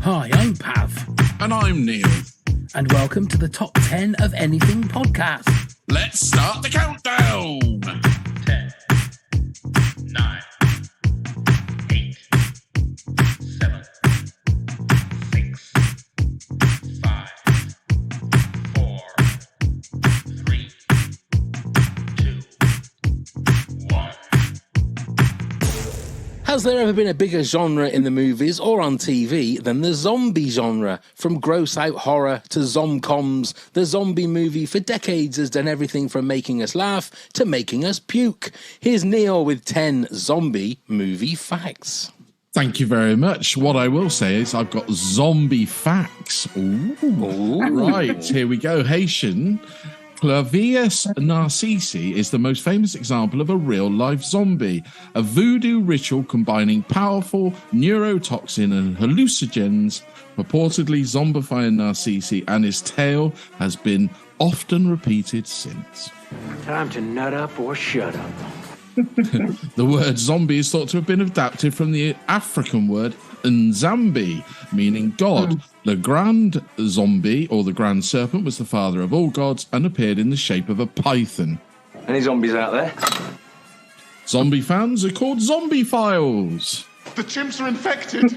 Hi, I'm Pav. And I'm Neil. And welcome to the Top 10 of Anything podcast. Let's start the countdown. 10, 9, 8, 7, 6, 5, 4, 3, 2, 1. Has there ever been a bigger genre in the movies or on TV than the zombie genre? From gross-out horror to zomcoms, the zombie movie for decades has done everything from making us laugh to making us puke. Here's Neil with 10 zombie movie facts. Thank you very much. What I will say is I've got zombie facts. Ooh. Right, here we go. Haitian. Clavius narcissi is the most famous example of a real-life zombie, a voodoo ritual combining powerful neurotoxin and hallucinogens. Purportedly zombifying Narcissi, and his tale has been often repeated since. Time to nut up or shut up. The word zombie is thought to have been adapted from the African word Nzambi, meaning God. The Grand Zombie, or the Grand Serpent, was the father of all gods and appeared in the shape of a python. Any zombies out there? Zombie fans are called zombie files. The chimps are infected.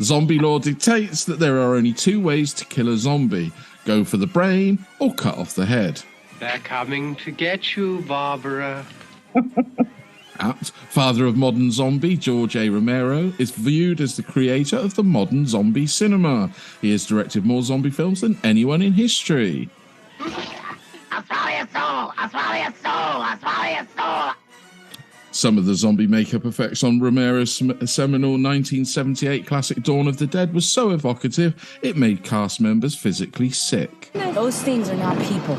Zombie law dictates that there are only two ways to kill a zombie: go for the brain or cut off the head. They're coming to get you, Barbara. Father of modern zombie, George A. Romero, is viewed as the creator of the modern zombie cinema. He has directed more zombie films than anyone in history. I'll swallow your soul! I'll swallow your soul! I'll swallow your soul! Some of the zombie makeup effects on Romero's seminal 1978 classic Dawn of the Dead was so evocative, it made cast members physically sick. Those things are not people.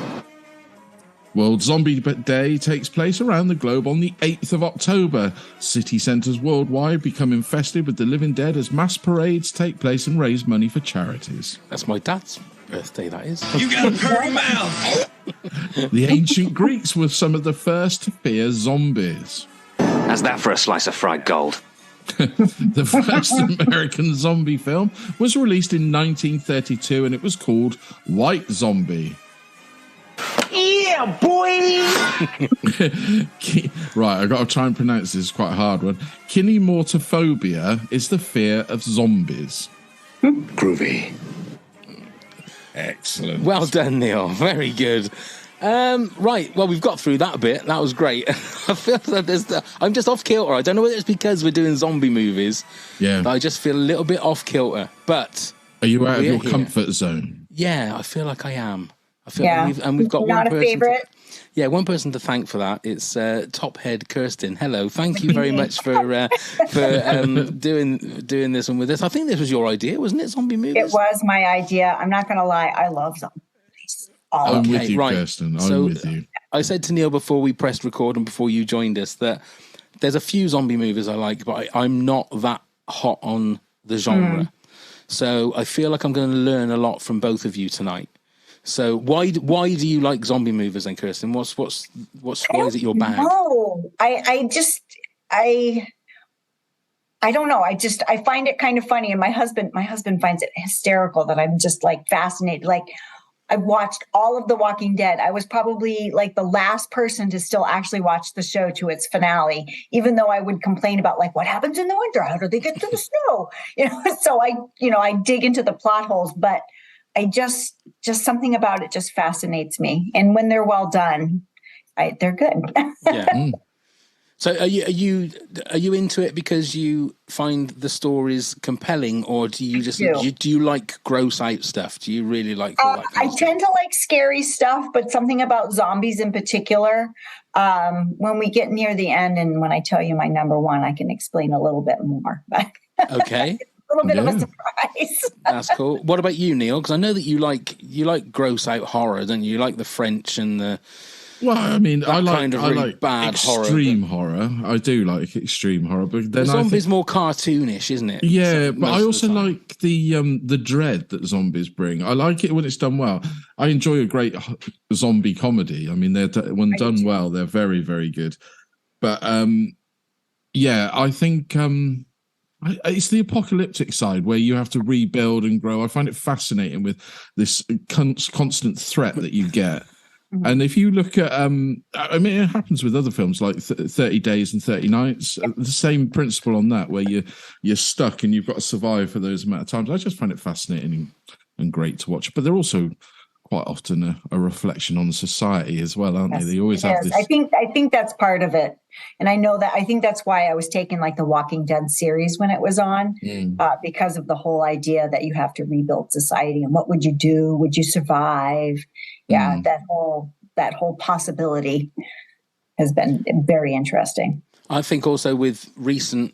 World Zombie Day takes place around the globe on the 8th of October. City centres worldwide become infested with the living dead as mass parades take place and raise money for charities. That's my dad's birthday, that is. You got a purry mouth! The ancient Greeks were some of the first to fear zombies. How's that for a slice of fried gold? The first American zombie film was released in 1932 and it was called White Zombie. Yeah, boy! Right, I've got to try and pronounce this, quite a hard one. Kinematophobia is the fear of zombies. Groovy. Excellent. Well done, Neil. Very good. Right, well, we've got through that bit. That was great. I feel that I'm just off kilter. I don't know whether it's because we're doing zombie movies. Yeah. But I just feel a little bit off kilter. But are you out of your comfort zone? Yeah, I feel like I am. I feel we've got not one person. A favorite. One person to thank for that. It's TopHead Kristen. Hello, thank you very much for doing this one with us. I think this was your idea, wasn't it? Zombie movies. It was my idea. I'm not going to lie. I love zombie movies. I'm with you, Kirsten. I'm with you. I said to Neil before we pressed record and before you joined us that there's a few zombie movies I like, but I'm not that hot on the genre. So I feel like I'm going to learn a lot from both of you tonight. So why do you like zombie movies then, Kirsten? Why is it your bag? No, I don't know. I find it kind of funny, and my husband finds it hysterical that I'm just like fascinated. Like I've watched all of The Walking Dead. I was probably like the last person to still actually watch the show to its finale, even though I would complain about like what happens in the winter, how do they get to the snow? So I dig into the plot holes, but I just something about it just fascinates me. And when they're well done, they're good. Yeah. So are you into it because you find the stories compelling, or do you just do you like gross out stuff? Do you really like all that kind of stuff? Tend to like scary stuff, but something about zombies in particular. When we get near the end, and when I tell you my number one, I can explain a little bit more. Okay. A little bit of a surprise. That's cool. What about you, Neil? Because I know that you like gross out horror, don't you? You like the French and the. Well, I mean, I like bad extreme horror. I do like extreme horror, but then the zombies more cartoonish, isn't it? Yeah, but I also like the dread that zombies bring. I like it when it's done well. I enjoy a great zombie comedy. I mean, when done well, they're very, very good. But yeah, I think It's the apocalyptic side where you have to rebuild and grow. I find it fascinating with this constant threat that you get. And if you look at, I mean, it happens with other films like 30 Days and 30 Nights. The same principle on that, where you're stuck and you've got to survive for those amount of times. I just find it fascinating and great to watch. But they're also quite often a reflection on society as well, aren't they? They always have this. I think that's part of it, and I think that's why I was taking like the Walking Dead series when it was on, because of the whole idea that you have to rebuild society and what would you do? Would you survive? Yeah, that whole possibility has been very interesting. I think also with recent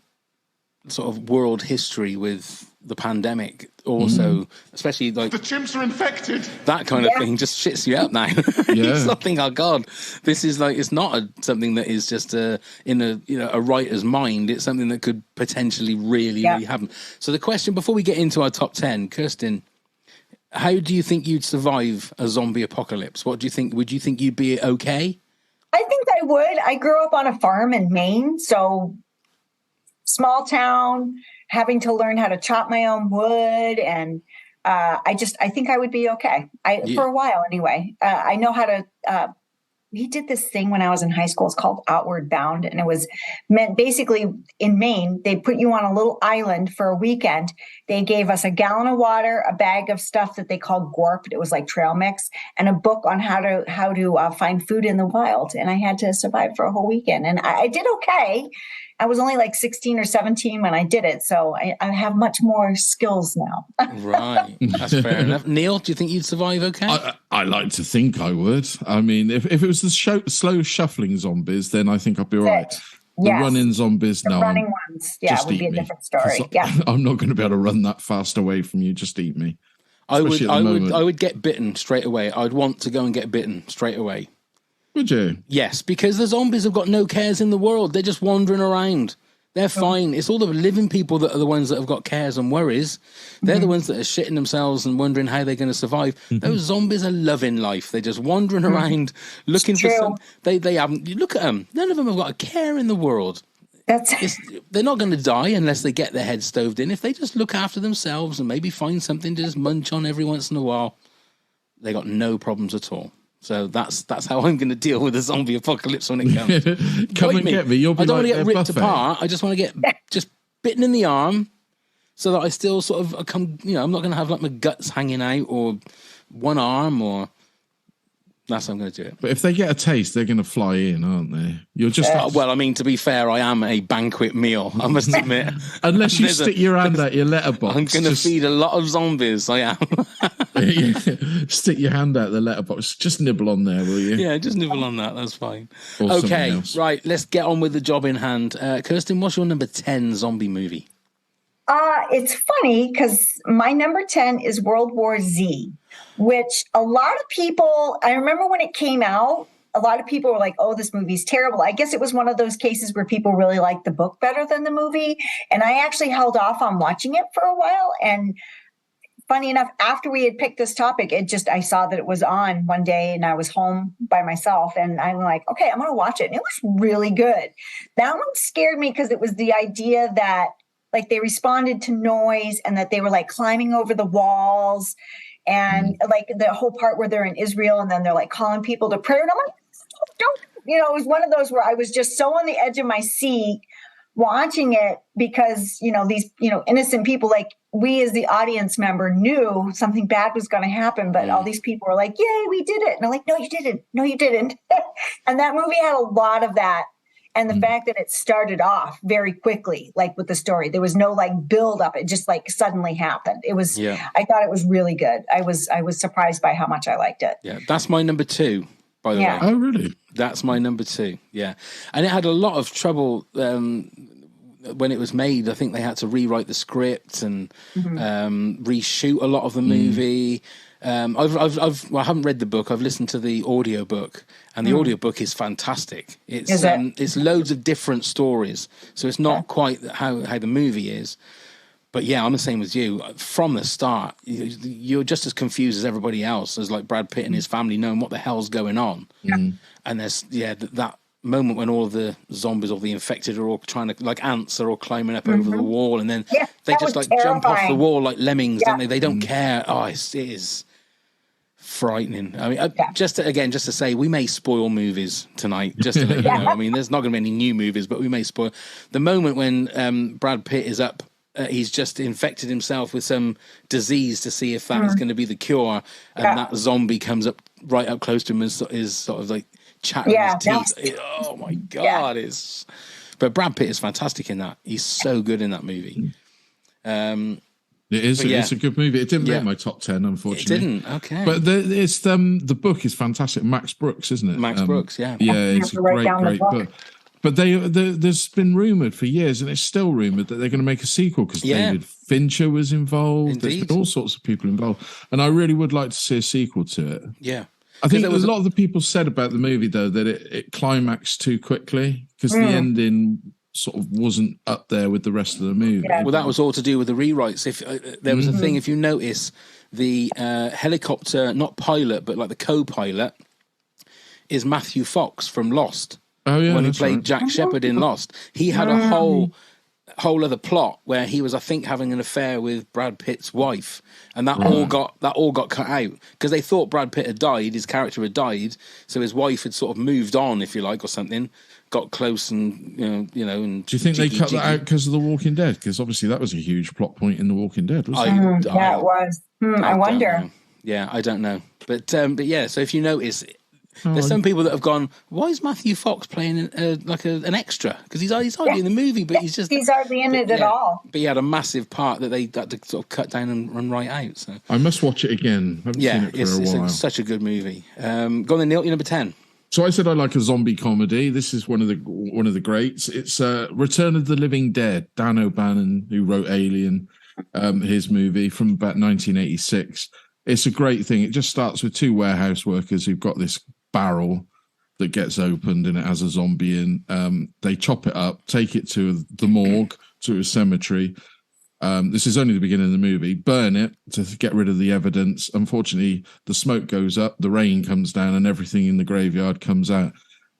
sort of world history with the pandemic also, especially like The chimps are infected. that kind of thing just shits you up now. You start thinking, oh God, this is like, it's not something that is just in a writer's mind. It's something that could potentially really happen. So the question before we get into our top 10, Kirsten, how do you think you'd survive a zombie apocalypse? What do you think? Would you think you'd be okay? I think I would. I grew up on a farm in Maine, so small town, having to learn how to chop my own wood, and I think I would be okay. For a while anyway. I know how to. We did this thing when I was in high school. It's called Outward Bound, and it was meant basically in Maine. They put you on a little island for a weekend. They gave us a gallon of water, a bag of stuff that they called gore, but it was like trail mix, and a book on how to find food in the wild. And I had to survive for a whole weekend, and I did okay. I was only like 16 or 17 when I did it, so I have much more skills now. Right, that's fair enough. Neil, do you think you'd survive okay? I like to think I would. I mean, if it was the slow shuffling zombies, then I think I'd be all right. The running zombies, the running ones, it would be a different story. Yeah, I'm not going to be able to run that fast away from you. Just eat me. I would get bitten straight away. I'd want to go and get bitten straight away. Would you? Yes, because the zombies have got no cares in the world. They're just wandering around. They're fine. It's all the living people that are the ones that have got cares and worries. They're the ones that are shitting themselves and wondering how they're going to survive. Those zombies are loving life. They're just wandering around looking for some. They haven't. You look at them. None of them have got a care in the world. They're not going to die unless they get their head stoved in. If they just look after themselves and maybe find something to just munch on every once in a while, they got no problems at all. So that's how I'm going to deal with the zombie apocalypse when it comes. Come and get me. You'll be I don't want to get ripped buffet. apart. I just want to get just bitten in the arm, so that I still sort of come. I'm not going to have like my guts hanging out or one arm or. That's how I'm going to do it. But if they get a taste, they're going to fly in, aren't they? You're just well. I mean, to be fair, I am a banquet meal. I must admit. Unless you stick your hand at your letterbox, I'm going to feed a lot of zombies. I am. Stick your hand out the letterbox. Just nibble on there, will you? Yeah, just nibble on that. That's fine. Or okay, right. Let's get on with the job in hand. Kirsten, what's your number 10 zombie movie? It's funny because my number 10 is World War Z, which a lot of people, I remember when it came out, a lot of people were like, oh, this movie's terrible. I guess it was one of those cases where people really liked the book better than the movie. And I actually held off on watching it for a while. And funny enough, after we had picked this topic, I saw that it was on one day and I was home by myself and I'm like, okay, I'm going to watch it. And it was really good. That one scared me because it was the idea that like they responded to noise and that they were like climbing over the walls and like the whole part where they're in Israel and then they're like calling people to prayer. And I'm like, don't, it was one of those where I was just so on the edge of my seat watching it because, these, innocent people, like we as the audience member knew something bad was going to happen, but all these people were like, yay, we did it. And I'm like, no, you didn't. No, you didn't. And that movie had a lot of that. And the fact that it started off very quickly, like with the story, there was no like build up. It just like suddenly happened. It was, I thought it was really good. I was surprised by how much I liked it. Yeah. That's my number 2, by the way. Oh, really? That's my number 2. Yeah. And it had a lot of trouble when it was made. I think they had to rewrite the script and reshoot a lot of the movie. I haven't read the book. I've listened to the audiobook, and the audiobook is fantastic. It's loads of different stories, so it's not quite how the movie is. But yeah, I'm the same as you. From the start, you're just as confused as everybody else, as like Brad Pitt and his family knowing what the hell's going on. Yeah. And there's that moment when all the zombies or the infected are all trying to, like ants, are all climbing up over the wall, and then they just like jump off the wall like lemmings, don't they? They don't care. Oh, it is frightening. I mean, just to say, we may spoil movies tonight, just to let you know. I mean, there's not going to be any new movies, but we may spoil the moment when Brad Pitt is up. He's just infected himself with some disease to see if that is going to be the cure, and that zombie comes up right up close to him and is sort of like chatting his teeth. Oh my God, but Brad Pitt is fantastic in that. He's so good in that movie. It is. It's a good movie. It didn't make my top 10, unfortunately. It didn't. Okay, but the book is fantastic. Max Brooks, isn't it? Max Brooks. Yeah, it's a great book. But there's been rumoured for years, and it's still rumoured that they're going to make a sequel because David Fincher was involved. Indeed. There's been all sorts of people involved, and I really would like to see a sequel to it. Yeah, I think a lot of the people said about the movie though that it climaxed too quickly because the ending sort of wasn't up there with the rest of the movie. Well, that was all to do with the rewrites. If there was a thing, if you notice, the helicopter, not pilot, but like the co-pilot, is Matthew Fox from Lost. Oh yeah, when he played Jack Shepherd in Lost, he had a whole other plot where he was, I think, having an affair with Brad Pitt's wife, and that all got cut out because they thought Brad Pitt had died, his character had died, so his wife had sort of moved on, if you like, or something, got close, and you know. And do you think they cut that out because of The Walking Dead? Because obviously that was a huge plot point in The Walking Dead, wasn't it? Yeah, it was. I wonder. Yeah, I don't know, but yeah. So if you notice. There's some people that have gone, why is Matthew Fox playing like an extra? Because he's hardly in the movie, but he's hardly in it at all. But he had a massive part that they had to sort of cut down and run right out. So I must watch it again. I haven't seen it for a while. It's such a good movie. Go on then, Neil, your number 10. So I said I like a zombie comedy. This is one of the greats. It's Return of the Living Dead. Dan O'Bannon, who wrote Alien, his movie from about 1986. It's a great thing. It just starts with two warehouse workers who've got this barrel that gets opened and it has a zombie in. They chop it up, take it to the morgue, to a cemetery. This is only the beginning of the movie. Burn it to get rid of the evidence. Unfortunately, the smoke goes up, the rain comes down, and everything in the graveyard comes out.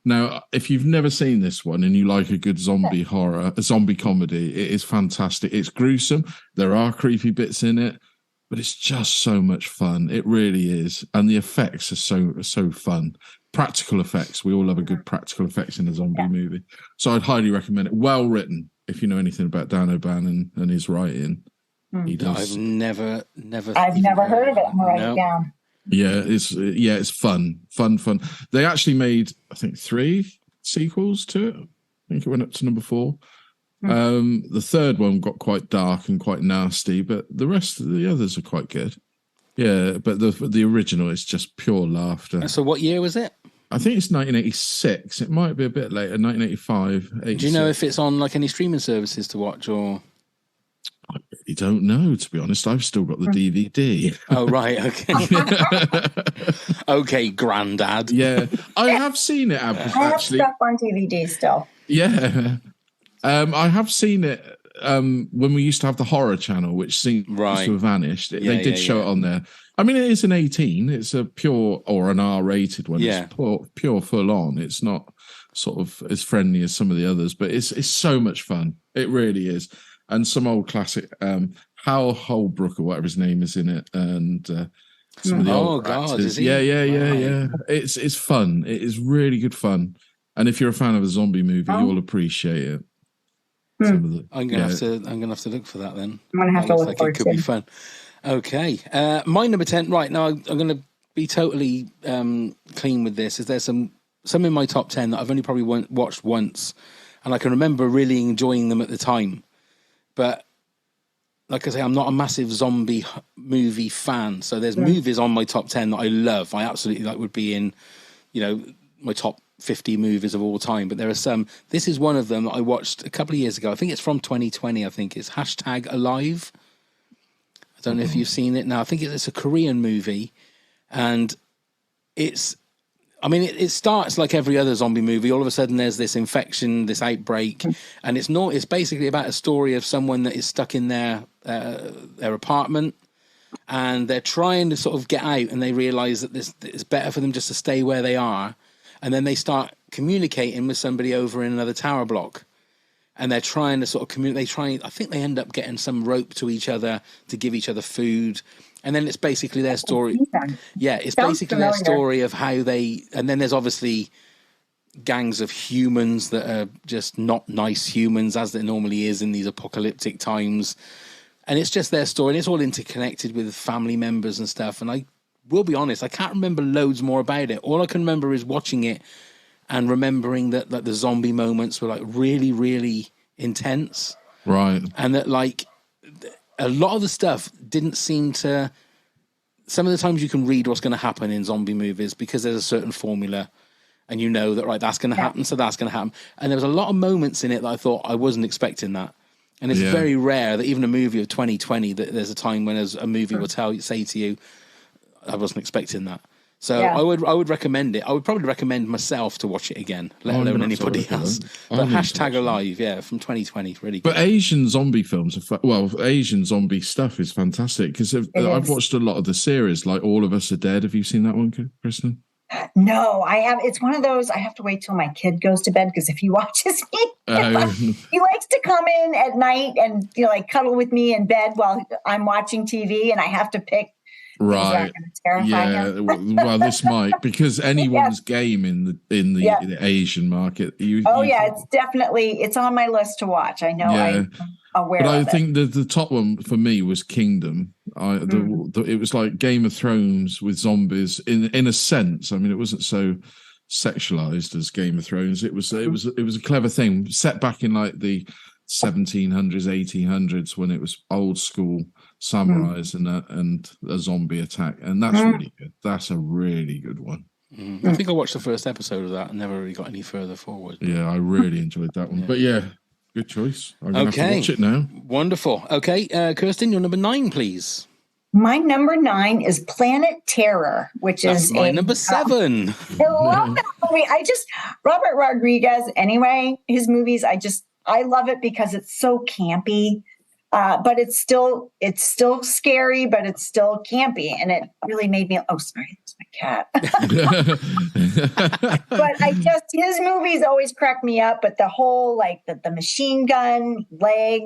Now, if you've never seen this one and you like a good zombie horror, a zombie comedy, it is fantastic. It's gruesome. There are creepy bits in it, but it's just so much fun. It really is. And the effects are so fun. Practical effects. We all love a good practical effects in a zombie movie. So I'd highly recommend it. Well written, if you know anything about Dan O'Bannon and his writing. He does. I've never heard of it. I'm going to write it down. Yeah, it's fun. They actually made, I think, 3 sequels to it. I think it went up to number 4. The third one got quite dark and quite nasty, but the rest of the others are quite good. Yeah, but the original is just pure laughter. So what year was it? I think it's 1986. It might be a bit later, 1985. 86. Do you know if it's on like any streaming services to watch or? I really don't know, to be honest. I've still got the DVD. Oh, right. Okay. Okay, Grandad. Yeah. I have seen it, actually. I have stuff on DVD still. Yeah. I have seen it when we used to have the horror channel, which seems to have vanished. They did show it on there. I mean, it is an 18. It's a pure or an R-rated one. Yeah. It's pure full on. It's not sort of as friendly as some of the others, but it's so much fun. It really is. And some old classic, Hal Holbrook or whatever his name is in it, and some of the old actors. Is he? Yeah. It's fun. It is really good fun. And if you're a fan of a zombie movie, you'll appreciate it. I'm gonna have to look for that then. I'm gonna have to look for it. It could be fun. Okay, my number 10. Right now, I'm gonna be totally clean with this. Is there some in my top 10 that I've only probably watched once, and I can remember really enjoying them at the time. But like I say, I'm not a massive zombie movie fan. So there's movies on my top 10 that I love. I absolutely would be in, my top 50 movies of all time. But there are some. This is one of them that I watched a couple of years ago. I think it's from 2020. I think it's #Alive. I don't know if you've seen it now. I think it's a Korean movie, and it starts like every other zombie movie. All of a sudden, there's this infection, this outbreak, and it's basically about a story of someone that is stuck in their apartment, and they're trying to sort of get out, and they realize that it's better for them just to stay where they are, and then they start communicating with somebody over in another tower block. And they're trying to sort of communicate. I think they end up getting some rope to each other to give each other food. And then it's basically their story. Yeah, it's basically their story of how they... And then there's obviously gangs of humans that are just not nice humans, as there normally is in these apocalyptic times. And it's just their story. And it's all interconnected with family members and stuff. And I will be honest, I can't remember loads more about it. All I can remember is watching it and remembering that like the zombie moments were like really, really intense. Right. And that like a lot of the stuff didn't seem to... Some of the times you can read what's going to happen in zombie movies because there's a certain formula and you know that, right, that's going to happen, so that's going to happen. And there was a lot of moments in it that I thought I wasn't expecting that. And it's very rare that even a movie of 2020, that there's a time when a movie will say to you, I wasn't expecting that. So I would recommend it. I would probably recommend myself to watch it again, let alone anybody else. But hashtag alive, from 2020, really good. But Asian zombie films Asian zombie stuff is fantastic because I've watched a lot of the series, like All of Us Are Dead. Have you seen that one, Kristen? No, I have. It's one of those, I have to wait till my kid goes to bed because if he watches me, he likes to come in at night and like cuddle with me in bed while I'm watching TV, and I have to pick. Right. Well, this might, because anyone's game in the Asian market. It's definitely, it's on my list to watch. I know. I'm aware. But I think the top one for me was Kingdom. It was like Game of Thrones with zombies in a sense. I mean, it wasn't so sexualized as Game of Thrones. It was a clever thing set back in like the 1700s, 1800s when it was old school samurais and a zombie attack, and that's really good. That's a really good one. I think I watched the first episode of that and never really got any further forward. Yeah, I really enjoyed that one. But good choice. I'm gonna have to watch it now. Wonderful. Okay, Kirsten, your number 9, please. My number 9 is Planet Terror, which is my number 7. I love that movie. Robert Rodriguez. Anyway, his movies, I love it because it's so campy. But it's still scary, but it's still campy, and it really made me. Oh, sorry, that's my cat. But his movies always crack me up. But the whole the machine gun leg,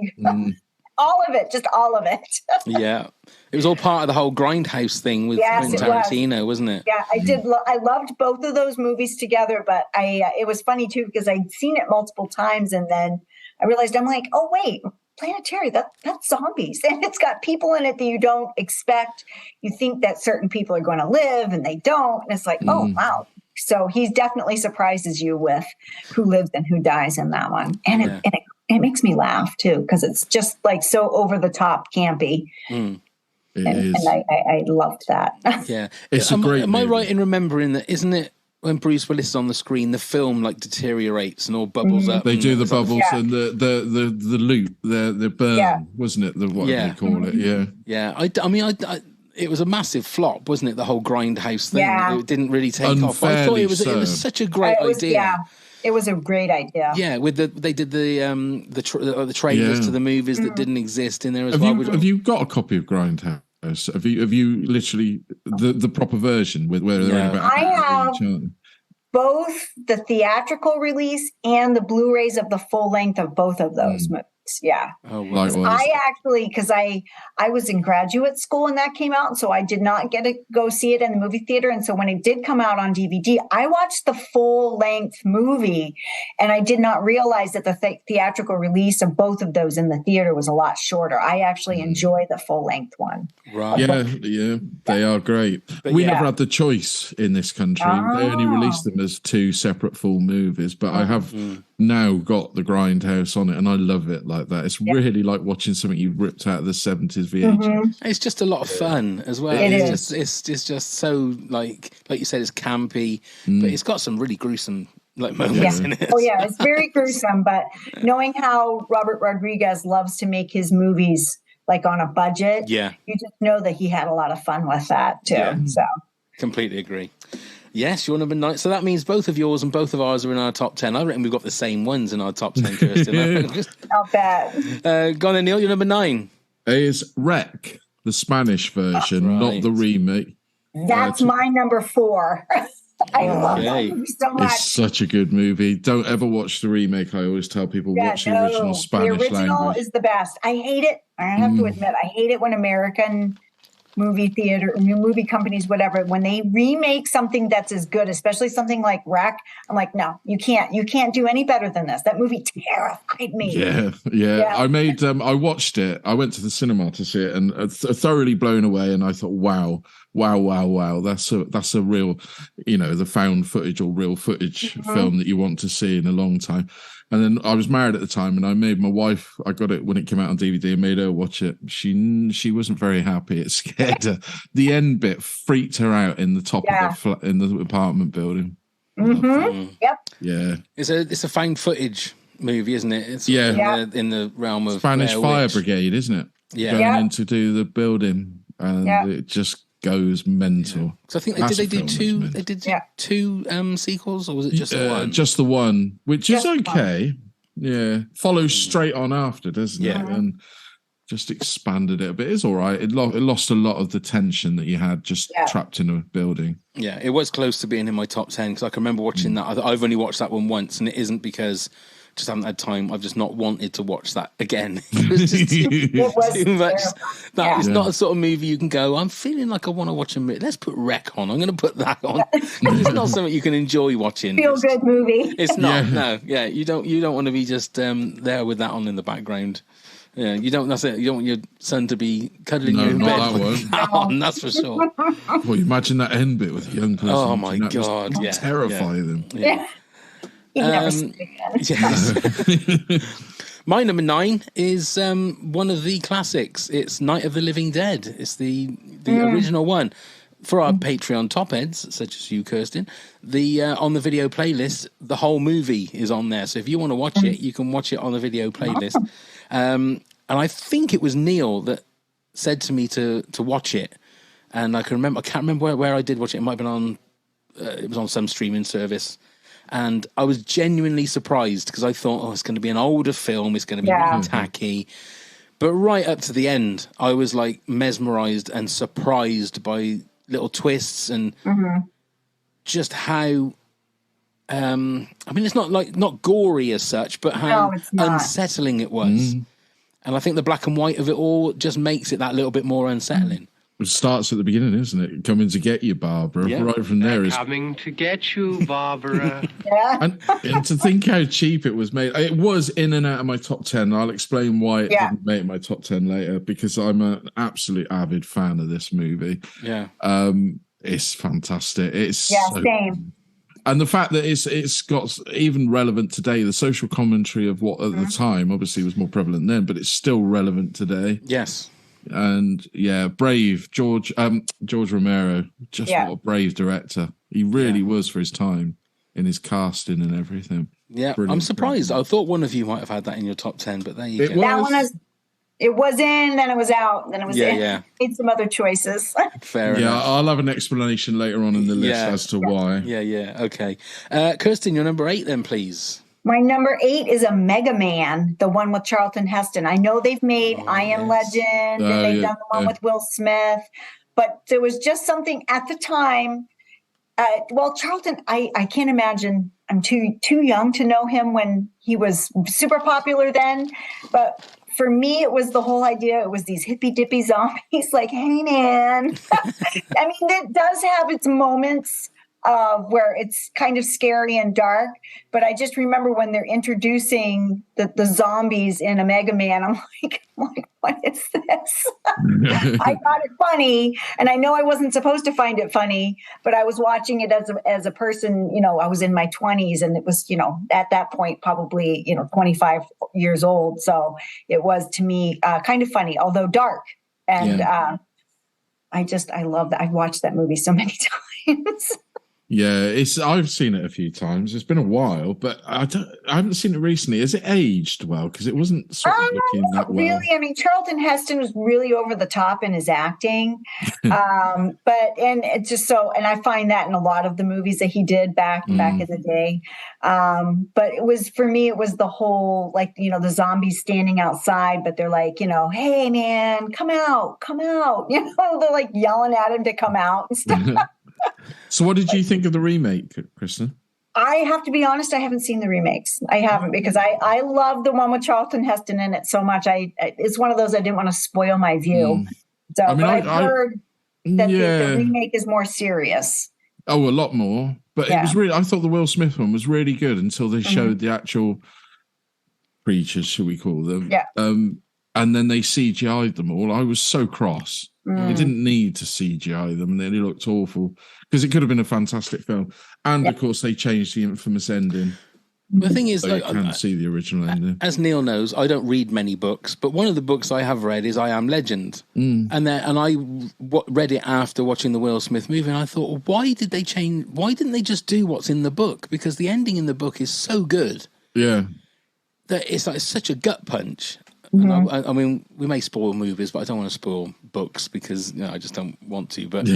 all of it, just all of it. Yeah, it was all part of the whole Grindhouse thing with Quentin Tarantino, wasn't it? Yeah, I did. I loved both of those movies together, but it was funny too because I'd seen it multiple times, and then I realized I'm like, oh wait. Planetary, that's zombies. And it's got people in it that you don't expect. You think that certain people are going to live and they don't. And it's like, oh, wow. So he definitely surprises you with who lives and who dies in that one. And it makes me laugh, too, because it's just like so over the top campy. And I loved that. Yeah. It's a great Am I right in remembering that, isn't it, when Bruce Willis is on the screen, the film deteriorates and all bubbles up. They do the bubbles and the loop, the burn, wasn't it? What they call it? Yeah, yeah. I mean, it was a massive flop, wasn't it? The whole Grindhouse thing. Yeah. It didn't really take off. I thought it was such a great idea. Yeah, it was a great idea. Yeah, they did the trailers to the movies that didn't exist in there as well. Have you got a copy of Grindhouse? Have you literally the proper version with where they're about? I have both the theatrical release and the Blu-rays of the full length of both of those movies. Yeah. Oh, wow. I actually, because I was in graduate school when that came out, so I did not get to go see it in the movie theater. And so when it did come out on DVD, I watched the full length movie, and I did not realize that the theatrical release of both of those in the theater was a lot shorter. I actually enjoy the full length one. Right. Yeah, they are great. But we never had the choice in this country. They only released them as 2 separate full movies, but I have now got the Grindhouse on it, and I love it like that. It's really like watching something you ripped out of the 70s VHS. It's just a lot of fun as well. It's just so like you said, it's campy, but it's got some really gruesome moments in it. Oh yeah, it's very gruesome, but knowing how Robert Rodriguez loves to make his movies on a budget, you just know that he had a lot of fun with that too. Yeah. So completely agree. Yes, you're number 9. So that means both of yours and both of ours are in our top 10. I reckon we've got the same ones in our top 10, Kirsten. Not bad. Go on then, Neil, you're number 9. Is Wreck, the Spanish version, not the remake. That's my number 4. I love that Okay. movie so It's much. such a good movie. Don't ever watch the remake. I always tell people watch the original Spanish the original language. is the best. I hate it. I have to admit, I hate it when American movie theater, movie companies, whatever, when they remake something that's as good, especially something like Wreck. I'm like, no, you can't do any better than this. That movie terrified me. Yeah. I watched it. I went to the cinema to see it and thoroughly blown away. And I thought, wow. That's a real, the found footage or real footage film that you want to see in a long time. And then I was married at the time, and I made my wife. I got it when it came out on DVD and made her watch it. She wasn't very happy. It scared her. The end bit freaked her out in the top of the flat in the apartment building. Yep. Yeah, it's a found footage movie, isn't it? It's in the realm of Spanish Blair Fire Witch. Brigade, isn't it? Yeah, going in to do the building, and it just goes mental. So I think they did two sequels, or was it just the one? Just the one, which is okay. Yeah, follows straight on after, doesn't it? And just expanded it a bit. It's all right. It lost a lot of the tension that you had just trapped in a building. Yeah, it was close to being in my top 10 because I can remember watching that. I've only watched that one once, and it isn't because I just haven't had time. I've just not wanted to watch that again. It was just too much. It's not a sort of movie you can go, I'm feeling like I want to watch a movie. Let's put Wreck on. I'm going to put that on. It's not something you can enjoy watching. Feel good movie. It's not. No. Yeah. You don't want to be just there with that on in the background. Yeah, you don't. That's it. You don't want your son to be cuddling you in bed. That on, that's for sure. Well, imagine that end bit with a young person. Oh my God! Terrify them. Yeah. Yes. My number 9 is one of the classics. It's Night of the Living Dead. It's the original one. For our Patreon top heads, such as you, Kirsten, on the video playlist, the whole movie is on there. So if you want to watch it, you can watch it on the video playlist. And I think it was Neil that said to me to watch it. And I can't remember where I did watch it. It might have been on. It was on some streaming service. And I was genuinely surprised because I thought, it's going to be an older film. It's going to be really tacky. But right up to the end, I was like mesmerized and surprised by little twists and just how, it's not gory as such, but how unsettling it was. And I think the black and white of it all just makes it that little bit more unsettling. It starts at the beginning, isn't it? Coming to get you, Barbara. Yeah. Right from there is coming to get you, Barbara. and to think how cheap it was made. It was in and out of my top 10. I'll explain why it didn't make my top 10 later, because I'm an absolute avid fan of this movie. Yeah. It's fantastic. It's same. And the fact that it's got even relevant today, the social commentary of what at the time obviously was more prevalent then, but it's still relevant today. Yes. And brave George Romero, just what a brave director he really was for his time in his casting and everything. Yeah, brilliant. I'm surprised. I thought one of you might have had that in your top 10, but there you go. That one it was in, then it was out, then it was in. Yeah. Made some other choices. Fair enough. Yeah, I'll have an explanation later on in the list as to why. Yeah. Okay, Kirsten, your number 8 then, please. My number 8 is a Mega Man, the one with Charlton Heston. I know they've made I Am Legend, and they've done the one with Will Smith, but there was just something at the time. Charlton, I can't imagine. I'm too young to know him when he was super popular then, but for me, it was the whole idea. It was these hippy dippy zombies like, hey, man. I mean, it does have its moments where it's kind of scary and dark. But I just remember when they're introducing the zombies in a Mega Man, I'm like, what is this? I thought it funny. And I know I wasn't supposed to find it funny, but I was watching it as a person, I was in my 20s, and it was, at that point, probably, 25 years old. So it was, to me, kind of funny, although dark. And I love that. I've watched that movie so many times. Yeah, I've seen it a few times. It's been a while, but I haven't seen it recently. Has it aged well? Because it wasn't sort of looking that well. Really, I mean, Charlton Heston was really over the top in his acting, and I find that in a lot of the movies that he did back in the day. But it was, for me, it was the whole, the zombies standing outside, but they're like, hey man, come out, they're like yelling at him to come out and stuff. So what did you think of the remake, Kristen? I have to be honest, I haven't seen the remakes. I haven't because I love the one with Charlton Heston in it so much. It's one of those I didn't want to spoil my view. So I mean, but I've heard that yeah. the remake is more serious. Oh, a lot more. But it was really, I thought the Will Smith one was really good until they showed the actual creatures, should we call them? Yeah. And then they CGI'd them all. I was so cross. They didn't need to CGI them, and they looked awful because it could have been a fantastic film. And of course, they changed the infamous ending. The thing is, so you can see the original ending. As Neil knows, I don't read many books, but one of the books I have read is I Am Legend, and I read it after watching the Will Smith movie, and I thought, well, why did they change? Why didn't they just do what's in the book? Because the ending in the book is so good. Yeah, that it's like such a gut punch. And I mean, we may spoil movies, but I don't want to spoil books because I just don't want to. But,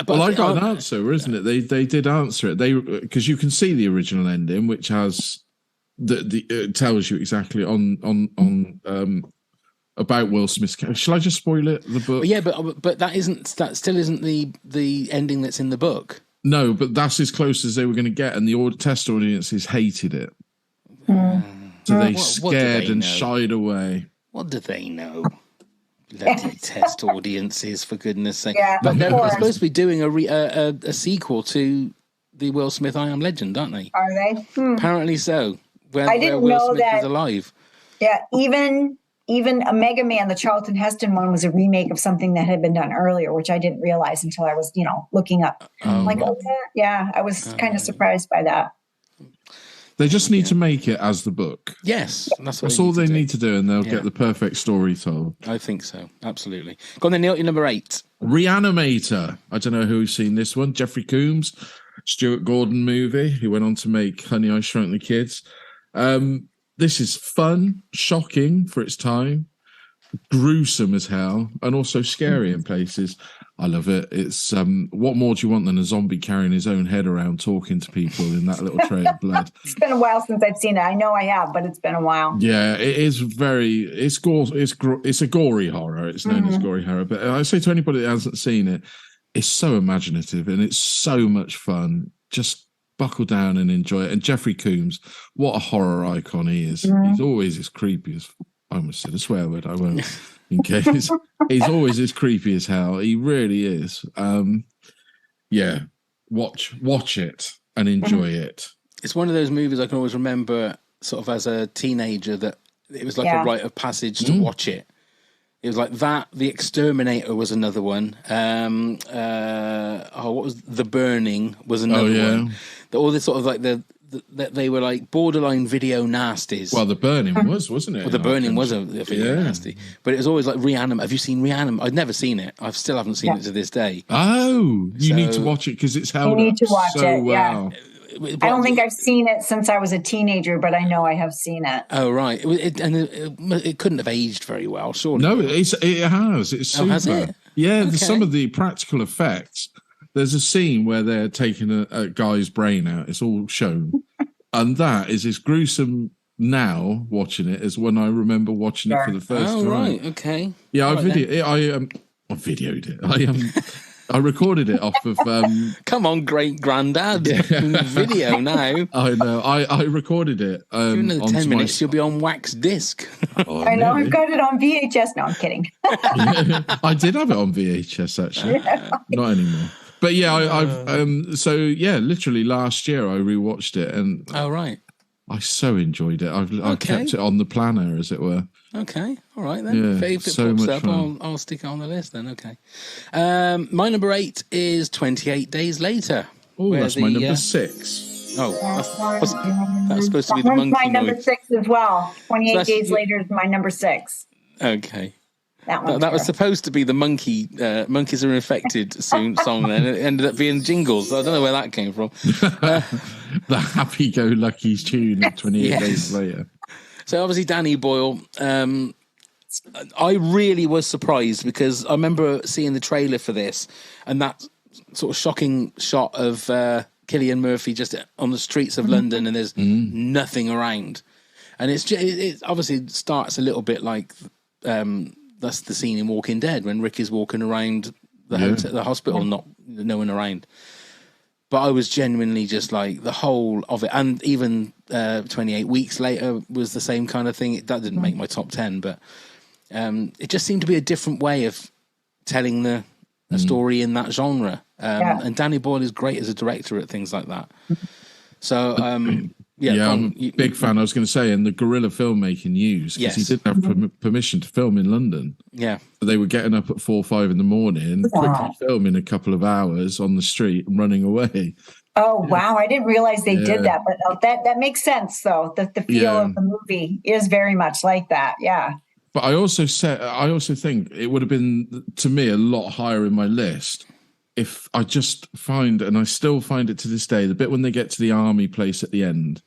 well, I got an answer, isn't it? They did answer it. Because you can see the original ending, which has it tells you exactly on about Will Smith's character. Shall I just spoil it? The book? Yeah, but that still isn't the ending that's in the book. No, but that's as close as they were going to get, and the test audiences hated it. So they scared and shied away. What do they know? Bloody test audiences, for goodness sake. Yeah, but they're supposed to be doing a sequel to the Will Smith I Am Legend, aren't they? Are they? Apparently so. I didn't Will know Smith that. is alive. Yeah, even a Mega Man, the Charlton Heston one, was a remake of something that had been done earlier, which I didn't realize until I was, looking up. I was kind of surprised by that. They just need to make it as the book. Yes, that's all they need to do, and they'll get the perfect story told. I think so, absolutely. Go on then, Neil, your number 8. Reanimator. I don't know who's seen this one. Jeffrey Combs, Stuart Gordon movie. He went on to make Honey, I Shrunk the Kids. This is fun, shocking for its time, gruesome as hell, and also scary in places. I love it. It's what more do you want than a zombie carrying his own head around talking to people in that little tray of blood? It's been a while since I've seen it. I know I have, but it's been a while. Yeah, it is it's a gory horror. It's known as gory horror. But I say to anybody that hasn't seen it, it's so imaginative and it's so much fun. Just buckle down and enjoy it. And Jeffrey Combs, what a horror icon he is. He's always as creepy as I almost said a swear word. I won't. In case he's always as creepy as hell. He really is. Watch it and enjoy it. It's one of those movies I can always remember sort of as a teenager that it was like a rite of passage to watch it. It was like that. The Exterminator was another one. What was The Burning was another one. All this sort of like they were like borderline video nasties. Well, The Burning wasn't it? Well, The Burning was a video nasty, but it was always like Reanimate. Have you seen Reanimate? I've never seen it. I still haven't seen it to this day. Oh, you need to watch it because it's held up so well. I don't think I've seen it since I was a teenager, but I know I have seen it. Oh, right. It couldn't have aged very well, surely. No, it has. It's super. Has it? Yeah, some of the practical effects. There's a scene where they're taking a guy's brain out. It's all shown. And that is as gruesome now, watching it, as when I remember watching it for the first time. Right, okay. Yeah, I videoed it. I recorded it off of... Come on, great granddad. Video now. I know. I recorded it. Give another 10 minutes, you'll be on wax disc. I know. I've got it on VHS. No, I'm kidding. I did have it on VHS, actually. Not anymore. But yeah, literally last year I rewatched it, and I so enjoyed it. I kept it on the planner, as it were. Okay, all right then. Yeah, if it pops up, I'll stick it on the list then. Okay. My number 8 is 28 Days Later. Oh, that's my number 6. Oh, that's supposed to be the monkey my number noise. 6 as well. 28 Days Later is my number 6. Okay. That was supposed to be the Monkeys Are Infected song then. It ended up being Jingles. I don't know where that came from. The happy-go-lucky tune of 28 Days Later. So obviously Danny Boyle, I really was surprised because I remember seeing the trailer for this and that sort of shocking shot of Cillian Murphy just on the streets of London and there's nothing around. And it obviously starts a little bit like... that's the scene in Walking Dead when Rick is walking around the hospital, no one around. But I was genuinely just like the whole of it, and even 28 Weeks Later was the same kind of thing. That didn't make my top 10, but it just seemed to be a different way of telling a story in that genre. And Danny Boyle is great as a director at things like that. So, I'm a big fan. I was going to say, and the guerrilla filmmaking used, because he didn't have permission to film in London. Yeah. So they were getting up at 4 or 5 in the morning, quickly filming a couple of hours on the street and running away. Oh, wow. I didn't realize they did that, but that makes sense, though. The feel of the movie is very much like that. Yeah. But I also think it would have been, to me, a lot higher in my list if I just find, and I still find it to this day, the bit when they get to the army place at the end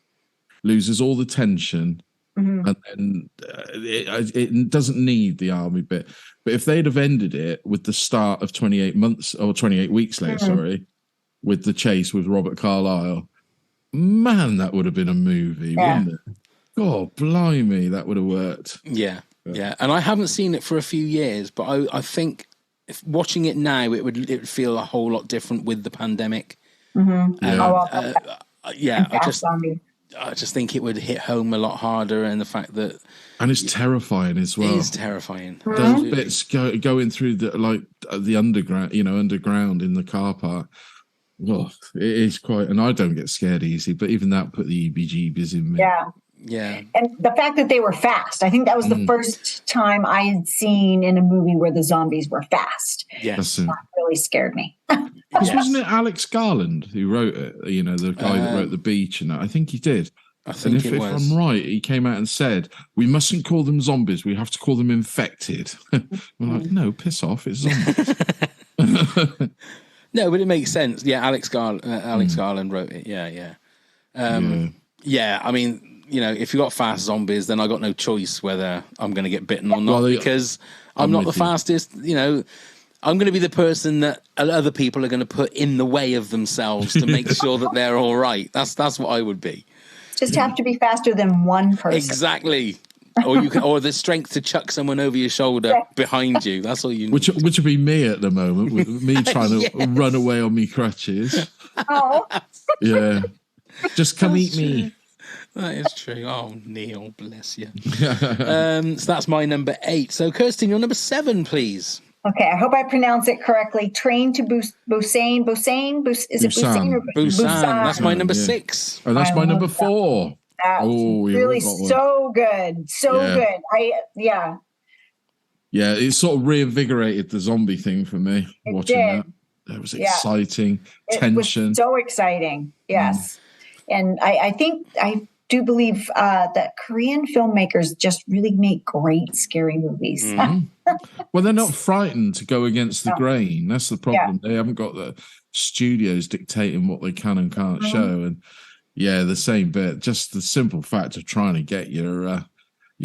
loses all the tension, and then it doesn't need the army bit. But if they'd have ended it with the start of 28 Weeks Later, with the chase with Robert Carlyle, man, that would have been a movie, wouldn't it? God, blimey, that would have worked. Yeah. And I haven't seen it for a few years, but I think if watching it now, it would feel a whole lot different with the pandemic. I just think it would hit home a lot harder, and the fact that, and it's terrifying as well. It is terrifying. Those bits going through the underground, underground in the car park. Oh, it is quite, and I don't get scared easy, but even that put the EBGBs in me. Yeah. And the fact that they were fast, I think that was the first time I had seen in a movie where the zombies were fast. Yes. That really scared me. Wasn't it Alex Garland who wrote it? The guy that wrote The Beach, and I think he did. I think if I'm right, he came out and said, we mustn't call them zombies, we have to call them infected. I'm like, no, piss off, it's zombies. No, but it makes sense. Yeah, Alex Garland wrote it. Yeah. I mean, if you got fast zombies, then I got no choice whether I'm going to get bitten or not, because I'm not the fastest. I'm going to be the person that other people are going to put in the way of themselves to make sure that they're all right. That's what I would be. Just have to be faster than one person. Exactly. Or the strength to chuck someone over your shoulder behind you. That's all you need. Which would be me at the moment, with me trying to run away on me crutches. Oh. Yeah. Just come eat me. That is true. Oh, Neil, bless you. So that's my number 8. So, Kirsten, your number 7, please. Okay, I hope I pronounce it correctly. Train to Busan. Is it Busan? Busan. That's my number 6. Oh, that's my number 4. That's really so good. Good. Yeah, it sort of reinvigorated the zombie thing for me. Watching that. That was exciting. Tension. It was so exciting. Yes. And I do believe that Korean filmmakers just really make great scary movies. Well, they're not frightened to go against the grain. That's the problem. They haven't got the studios dictating what they can and can't show. And the same bit. Just the simple fact of trying to get your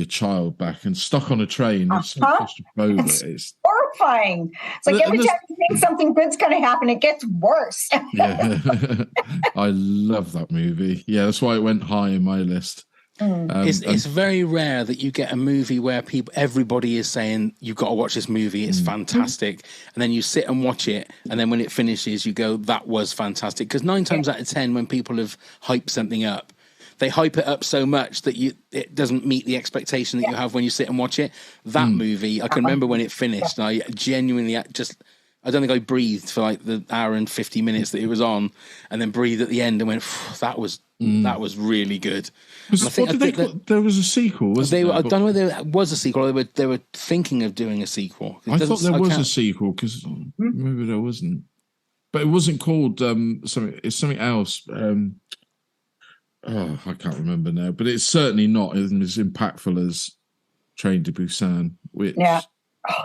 child back and stuck on a train. It's so claustrophobic. It's horrifying. It's like every time you think something good's going to happen, it gets worse. I love that movie. Yeah, that's why it went high in my list. It's very rare that you get a movie where everybody is saying you've got to watch this movie, it's fantastic, and then you sit and watch it, and then when it finishes you go, that was fantastic. Because 9 times out of 10 when people have hyped something up, they hype it up so much that it doesn't meet the expectation that you have when you sit and watch it. That movie, I can remember when it finished, and I genuinely I don't think I breathed for like the hour and 50 minutes that it was on, and then breathed at the end and went, that was really good. There was a sequel, wasn't there? I don't know whether there was a sequel. They were thinking of doing a sequel. I thought there was a sequel, because maybe there wasn't. But it wasn't called something. It's something else. I can't remember now. But it's certainly not as impactful as Train to Busan. Which,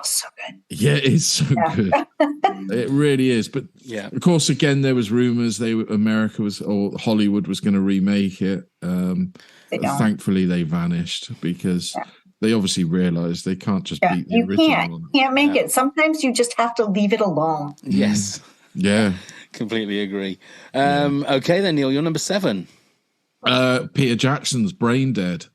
so good. Yeah, it's so good. It really is. But of course, again, there was rumors Hollywood was going to remake it. Thankfully, they vanished because they obviously realized they can't just beat the original. You can't make it. Sometimes you just have to leave it alone. Yes. Yeah. Completely agree. Okay, then, Neil, you're number 7. Peter Jackson's Brain Dead.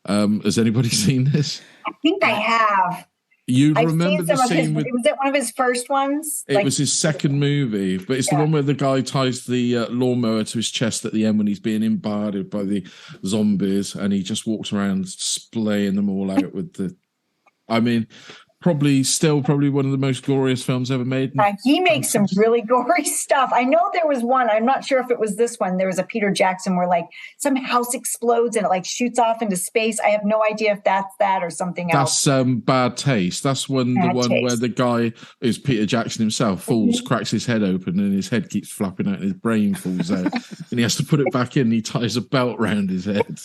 Has anybody seen this? I think I have. You I've remember seen the some of his. scene with? Was it one of his first ones? It was his second movie, but it's the one where the guy ties the lawnmower to his chest at the end when he's being imparted by the zombies, and he just walks around splaying them all out with the. I mean, probably one of the most glorious films ever made. He makes some really gory stuff. I know there was one. I'm not sure if it was this one. There was a Peter Jackson where like some house explodes and it like shoots off into space. I have no idea if that's that or something else. That's Bad Taste. That's the one where the guy is Peter Jackson himself, falls, cracks his head open, and his head keeps flapping out, and his brain falls out, and he has to put it back in. And he ties a belt around his head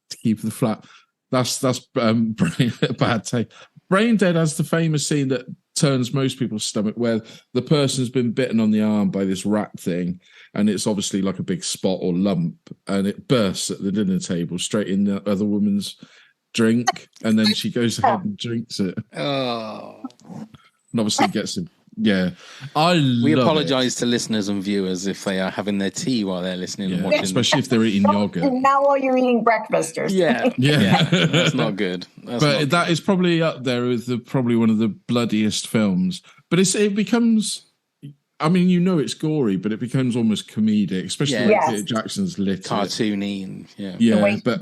to keep the flap. That's Bad Taste. Brain Dead has the famous scene that turns most people's stomach, where the person's been bitten on the arm by this rat thing, and it's obviously like a big spot or lump, and it bursts at the dinner table straight in the other woman's drink, and then she goes ahead and drinks it. Oh. And obviously gets it. Yeah, we apologise to listeners and viewers if they are having their tea while they're listening and watching, especially if they're eating yogurt. Not while you're eating breakfast or something. Yeah. That's not good. That is probably up there with probably one of the bloodiest films. But it becomes. I mean, it's gory, but it becomes almost comedic, especially when Peter Jackson's lit, cartoony, and but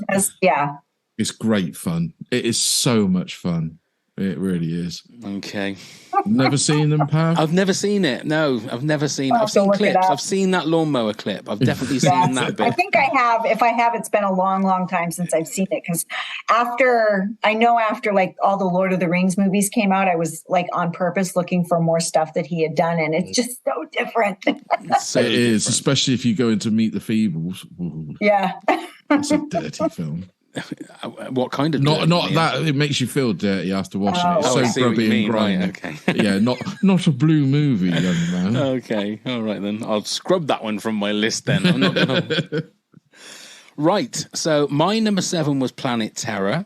it's great fun. It is so much fun. It really is. Okay. Never seen them, Pav? I've never seen it. No, I've never seen it. I've seen clips. I've seen that lawnmower clip. I've definitely seen that bit. I think I have. If I have, it's been a long, long time since I've seen it. Because after like all the Lord of the Rings movies came out, I was like on purpose looking for more stuff that he had done. And it's just so different. It is, especially if you go into Meet the Feebles. Ooh, yeah. It's a dirty film. What kind of not that it makes you feel dirty after watching it. It's so grubby and grimy. Right, okay. Yeah, not a blue movie, young man. Okay, all right then. I'll scrub that one from my list then. I'm not gonna... Right. So my number 7 was Planet Terror.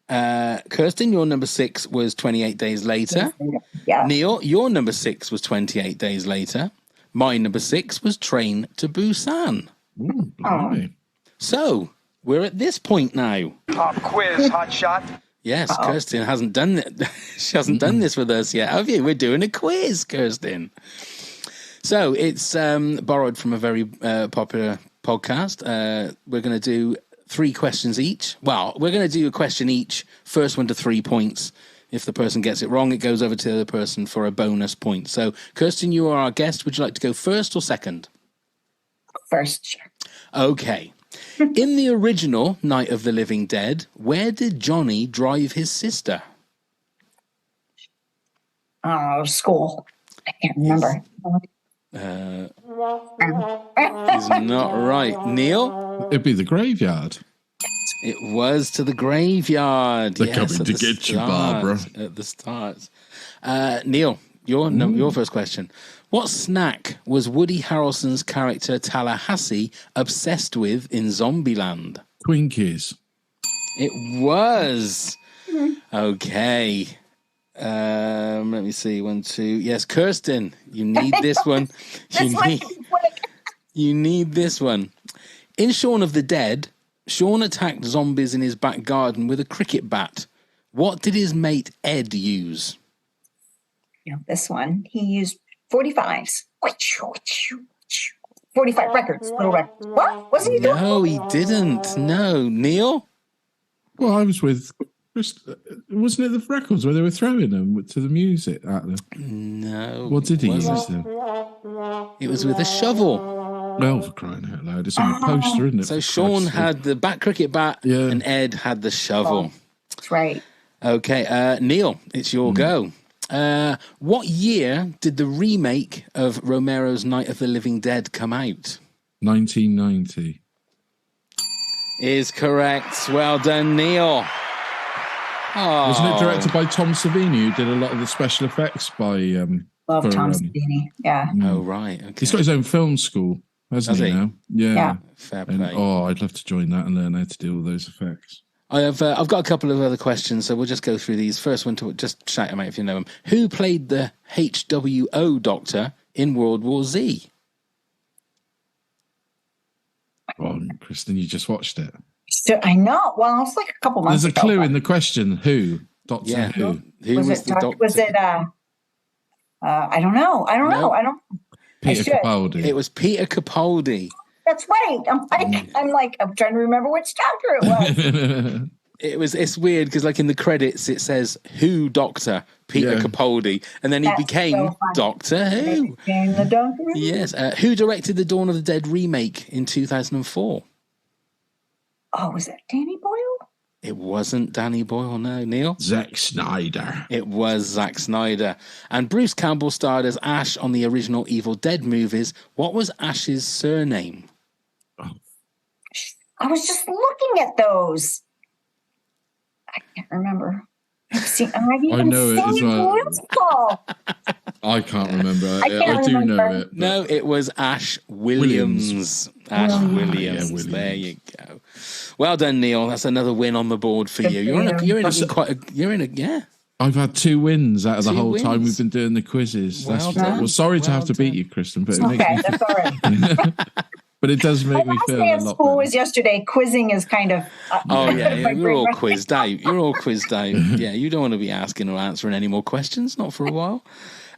Kirsten, your number 6 was 28 Days Later. Yeah. Neil, your number 6 was 28 Days Later. My number 6 was Train to Busan. Ooh, blimey. So we're at this point now. Pop quiz, hot shot. Yes, Kirsten hasn't done it. She hasn't done this with us yet, have you? We're doing a quiz, Kirsten. So it's borrowed from a very popular podcast. We're going to do 3 questions each. Well, we're going to do a question each. First one to 3 points. If the person gets it wrong, it goes over to the other person for a bonus point. So, Kirsten, you are our guest. Would you like to go first or second? First, sure. Okay. In the original Night of the Living Dead, where did Johnny drive his sister? School. I can't remember. Is not right. Neil? It'd be the graveyard. It was to the graveyard. They're coming to get you, Barbara. At the start. Neil, your first question. What snack was Woody Harrelson's character Tallahassee obsessed with in Zombieland? Twinkies. It was. Okay. Let me see. 1, 2. Yes, Kirsten, you need this one. You need this one. In Shaun of the Dead, Shaun attacked zombies in his back garden with a cricket bat. What did his mate Ed use? This one. He used 45s. 45 records. Little records. What? Wasn't he doing? No, he didn't. No. Neil? Well, I was with... Wasn't it the records where they were throwing them to the music at them? No. What did he use then? It was with a shovel. Well, for crying out loud. It's on the poster, isn't it? So Shaun had the bat cricket bat and Ed had the shovel. That's right. Okay. Neil, it's your go. What year did the remake of Romero's Night of the Living Dead come out? 1990. Is correct. Well done, Neil. Oh. Wasn't it directed by Tom Savini, who did a lot of the special effects by... Love Tom Savini, yeah. Oh, right. Okay. He's got his own film school, hasn't he now? Yeah. Fair play. I'd love to join that and learn how to do all those effects. I've got a couple of other questions, so we'll just go through these. First one, to just shout them out if you know them. Who played the HWO Doctor in World War Z? Oh, Kristen, you just watched it. I know. Well, it's like a couple months ago. There's a clue in the question. Who? Doctor Who. Who was the doctor? Was it? I don't know. I don't know. I don't. Peter Capaldi. It was Peter Capaldi. That's right. I'm trying to remember which doctor it was. It's weird because like in the credits it says Who Doctor Peter Capaldi, and then he became Doctor Who. Became the Doctor Who? Yes. Who directed the Dawn of the Dead remake in 2004? Oh, was it Danny Boyle? It wasn't Danny Boyle, no. Neil? Zack Snyder. It was Zack Snyder. And Bruce Campbell starred as Ash on the original Evil Dead movies. What was Ash's surname? I was just looking at those. I can't remember. I know it as well. I can't remember. I do know it. No, it was Ash Williams. Ash Williams. Williams. There you go. Well done, Neil. That's another win on the board for you. You're in a. I've had 2 wins out of the whole time we've been doing the quizzes. Sorry to have to beat you, Kristen, but it makes me that's all right. But it does make me feel a lot school better. was yesterday. Quizzing is kind of. You're all quizzed out. Yeah, you don't want to be asking or answering any more questions, not for a while.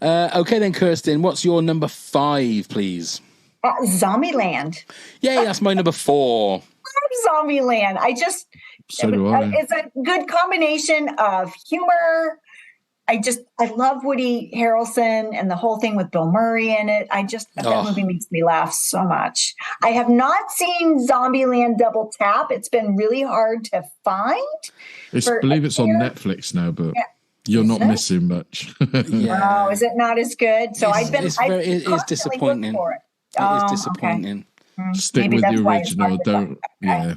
Okay, then, Kirsten, what's your number 5, please? Zombieland. Yay, that's my number 4. Zombieland. So do I. It's a good combination of humor. I love Woody Harrelson and the whole thing with Bill Murray in it. That movie makes me laugh so much. I have not seen Zombieland Double Tap. It's been really hard to find. I believe it's on Netflix now, but you're not missing much. Oh, is it not as good? So it is disappointing. It is disappointing. Okay. Stick with the original. Don't. Yeah.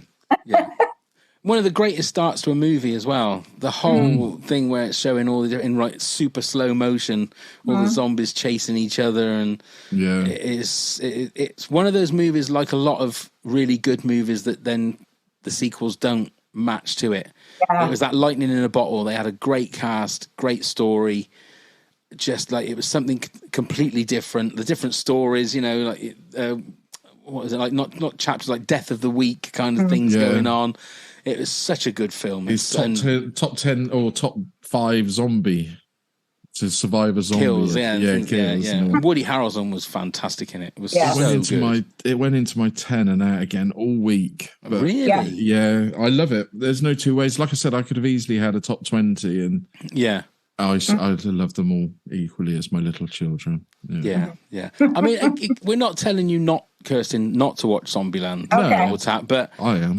One of the greatest starts to a movie as well. The whole thing where it's showing all the in super slow motion, all the zombies chasing each other, and it's one of those movies like a lot of really good movies that then the sequels don't match to it. Yeah. It was that lightning in a bottle. They had a great cast, great story. Just like it was something completely different. The different stories, like what was it like? Not chapters like Death of the Week kind of things going on. It was such a good film. It's top 10 or top 5 zombie to survive a zombie. Kills, kills. Woody Harrelson was fantastic in it. It was it went into my 10 and out again all week. But really? Yeah, I love it. There's no two ways. Like I said, I could have easily had a top 20 and I love them all equally as my little children. Yeah. I mean, we're not telling you Kirsten, not to watch Zombieland. Okay. But I am.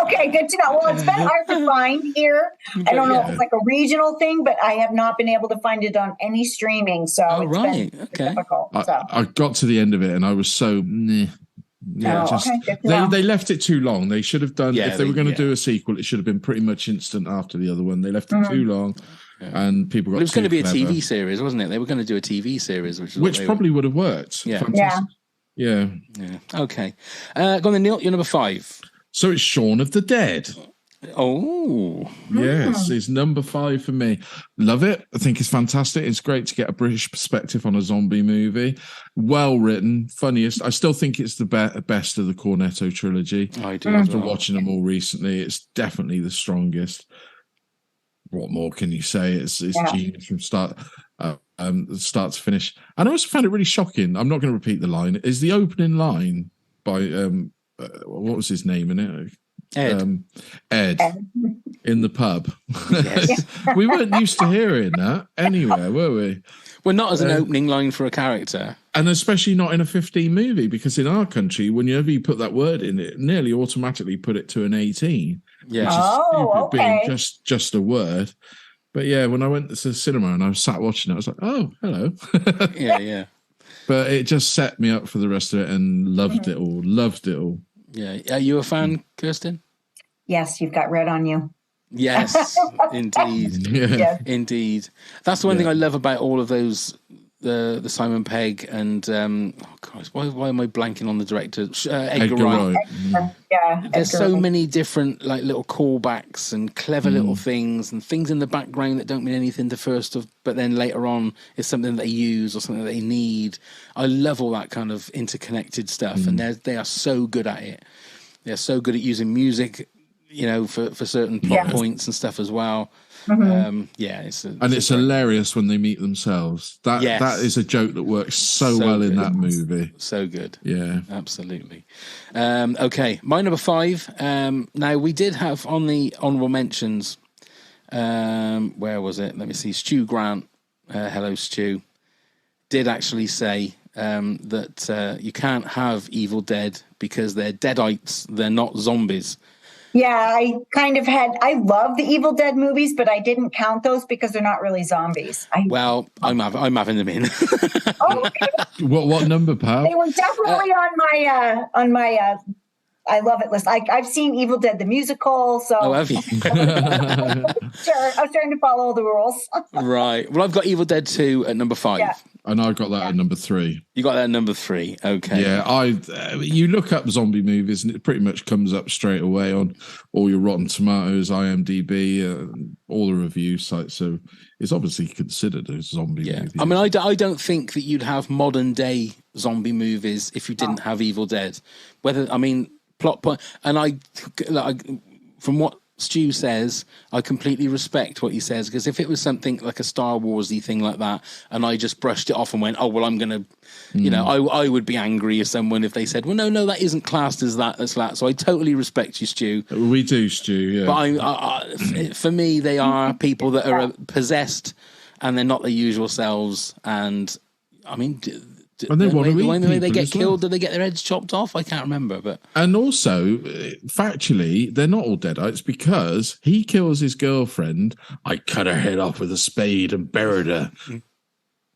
Okay, good to know. Well, it's been hard to find here. I don't know if it's like a regional thing, but I have not been able to find it on any streaming. So it's been difficult. I got to the end of it and I was so they left it too long. They should have done if they were going to do a sequel, it should have been pretty much instant after the other one. They left it too long. And people got. It was going to be a TV series, wasn't it? They were going to do a TV series, which probably would have worked. Yeah. Fantastic. Yeah. Okay. Go on then, Neil. You're number 5. So it's Shaun of the Dead. Oh. Yes, it's number 5 for me. Love it. I think it's fantastic. It's great to get a British perspective on a zombie movie. Well written, funniest. I still think it's the best of the Cornetto trilogy. I do. After watching them all recently, it's definitely the strongest. What more can you say? It's genius from start to finish. And I also found it really shocking. I'm not going to repeat the line. Is the opening line by what was his name in it? Ed in the pub. Yes. We weren't used to hearing that anywhere, were we? Well, not as an opening line for a character. And especially not in a 15 movie, because in our country, whenever you put that word in, it nearly automatically put it to an 18. Yeah. Being just a word. But yeah, when I went to the cinema and I was sat watching it, I was like, oh, hello. Yeah. But it just set me up for the rest of it and loved it all. Yeah. Are you a fan, Kirsten? Yes, you've got red on you. Yes, indeed. Yeah. Indeed. That's the one thing I love about all of those, the Simon Pegg and, why am I blanking on the director? Edgar Wright. Yeah. There's so many different like little callbacks and clever little things and things in the background that don't mean anything to first of, but then later on is something that they use or something that they need. I love all that kind of interconnected stuff, and they are so good at it. They're so good at using music, for certain plot points and stuff as well. It's hilarious when they meet themselves. That is a joke that works so well in that movie. So good. Yeah, absolutely. Okay, my number 5. Now we did have on the honorable mentions. Where was it? Let me see. Stu Grant, hello Stu, did actually say that you can't have Evil Dead because they're deadites. They're not zombies. Yeah, I love the Evil Dead movies, but I didn't count those because they're not really zombies. I'm having them in. Okay. What number, pal? They were definitely on my I love it list. I've seen Evil Dead the musical, so oh, have you? Sure, I was trying to follow the rules. Right. Well, I've got Evil Dead 2 at number 5. Yeah. And I got that at number 3. You got that at number 3. Okay. Yeah, you look up zombie movies and it pretty much comes up straight away on all your Rotten Tomatoes, IMDb, all the review sites. So it's obviously considered a zombie movie. I mean, I don't think that you'd have modern day zombie movies if you didn't have Evil Dead. Plot point, and from what Stu says, I completely respect what he says, because if it was something like a Star Warsy thing like that, and I just brushed it off and went, oh well, I'm gonna, I would be angry if they said, well, no, that isn't classed as that, that's that. So I totally respect you, Stu. We do, Stu. Yeah, but for me, they are people that are possessed, and they're not their usual selves. And I mean, and they want to eat the way they get killed, well. do they get their heads chopped off? I can't remember, but also factually, they're not all deadites because he kills his girlfriend. I cut her head off with a spade and buried her.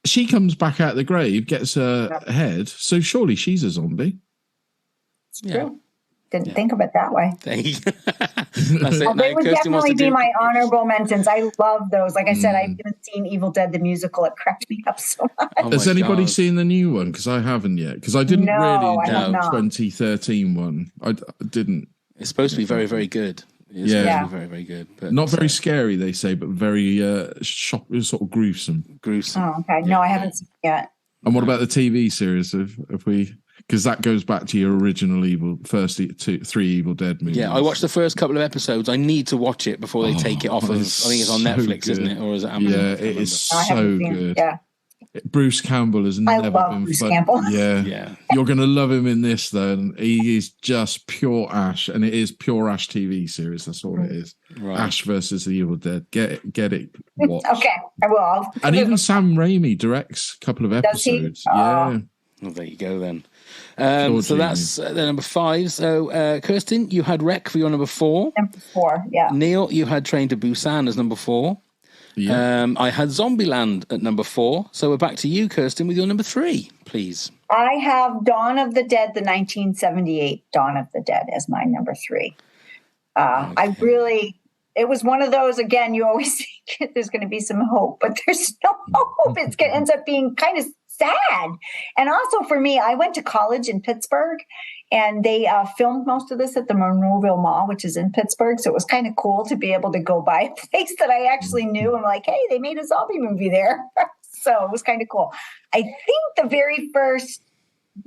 She comes back out of the grave, gets her head. So surely she's a zombie. It's true. Didn't think of it that way. That's it. They would definitely be my honorable mentions. I love those. Like I said, I haven't seen Evil Dead the musical. It cracked me up so much. Has anybody seen the new one? Because I haven't yet. Because I didn't really enjoy the 2013 one. I didn't. It's supposed to be very, very good. It's very, very good. But not very scary, they say, but very sort of gruesome. Oh, okay. No, I haven't seen it yet. And what about the TV series? If we... Because that goes back to your original three Evil Dead movies. Yeah, I watched the first couple of episodes. I need to watch it before they take it off of. I think it's on Netflix, isn't it, or is it Amazon? Yeah, it is so good. Yeah. Bruce Campbell has never been Bruce Campbell. Yeah. You're going to love him in this, then. He is just pure Ash, and it is pure Ash TV series. That's all it is. Right. Ash versus the Evil Dead. Get it. Watch. Okay, I will. And even Sam Raimi directs a couple of episodes. Yeah. Well, there you go then. So that's the number 5. So, Kirsten, you had Wreck for your number 4. Number 4, yeah. Neil, you had Train to Busan as number 4. Yeah. I had Zombieland at number 4. So we're back to you, Kirsten, with your number 3, please. I have Dawn of the Dead, the 1978 Dawn of the Dead as my number 3. It was one of those, again, you always think there's going to be some hope, but there's no hope. It ends up being kind of sad. And also for me, I went to college in Pittsburgh, and they filmed most of this at the Monroeville Mall, which is in Pittsburgh. So it was kind of cool to be able to go by a place that I actually knew. I'm like, hey, they made a zombie movie there. So it was kind of cool. I think the very first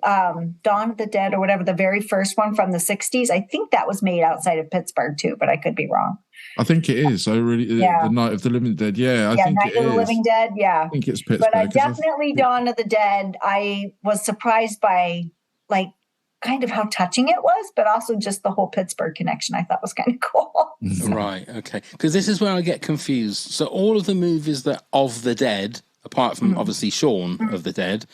Dawn of the Dead or whatever, the very first one from the 60s, I think that was made outside of Pittsburgh too, but I could be wrong. I think it is. The Night of the Living Dead. Yeah, I think Night of the Living Dead. Yeah, I think it's Pittsburgh. But definitely Dawn of the Dead. I was surprised by kind of how touching it was, but also just the whole Pittsburgh connection. I thought was kind of cool. Right. Okay. Because this is where I get confused. So all of the movies that of the dead, apart from obviously Shaun of the Dead,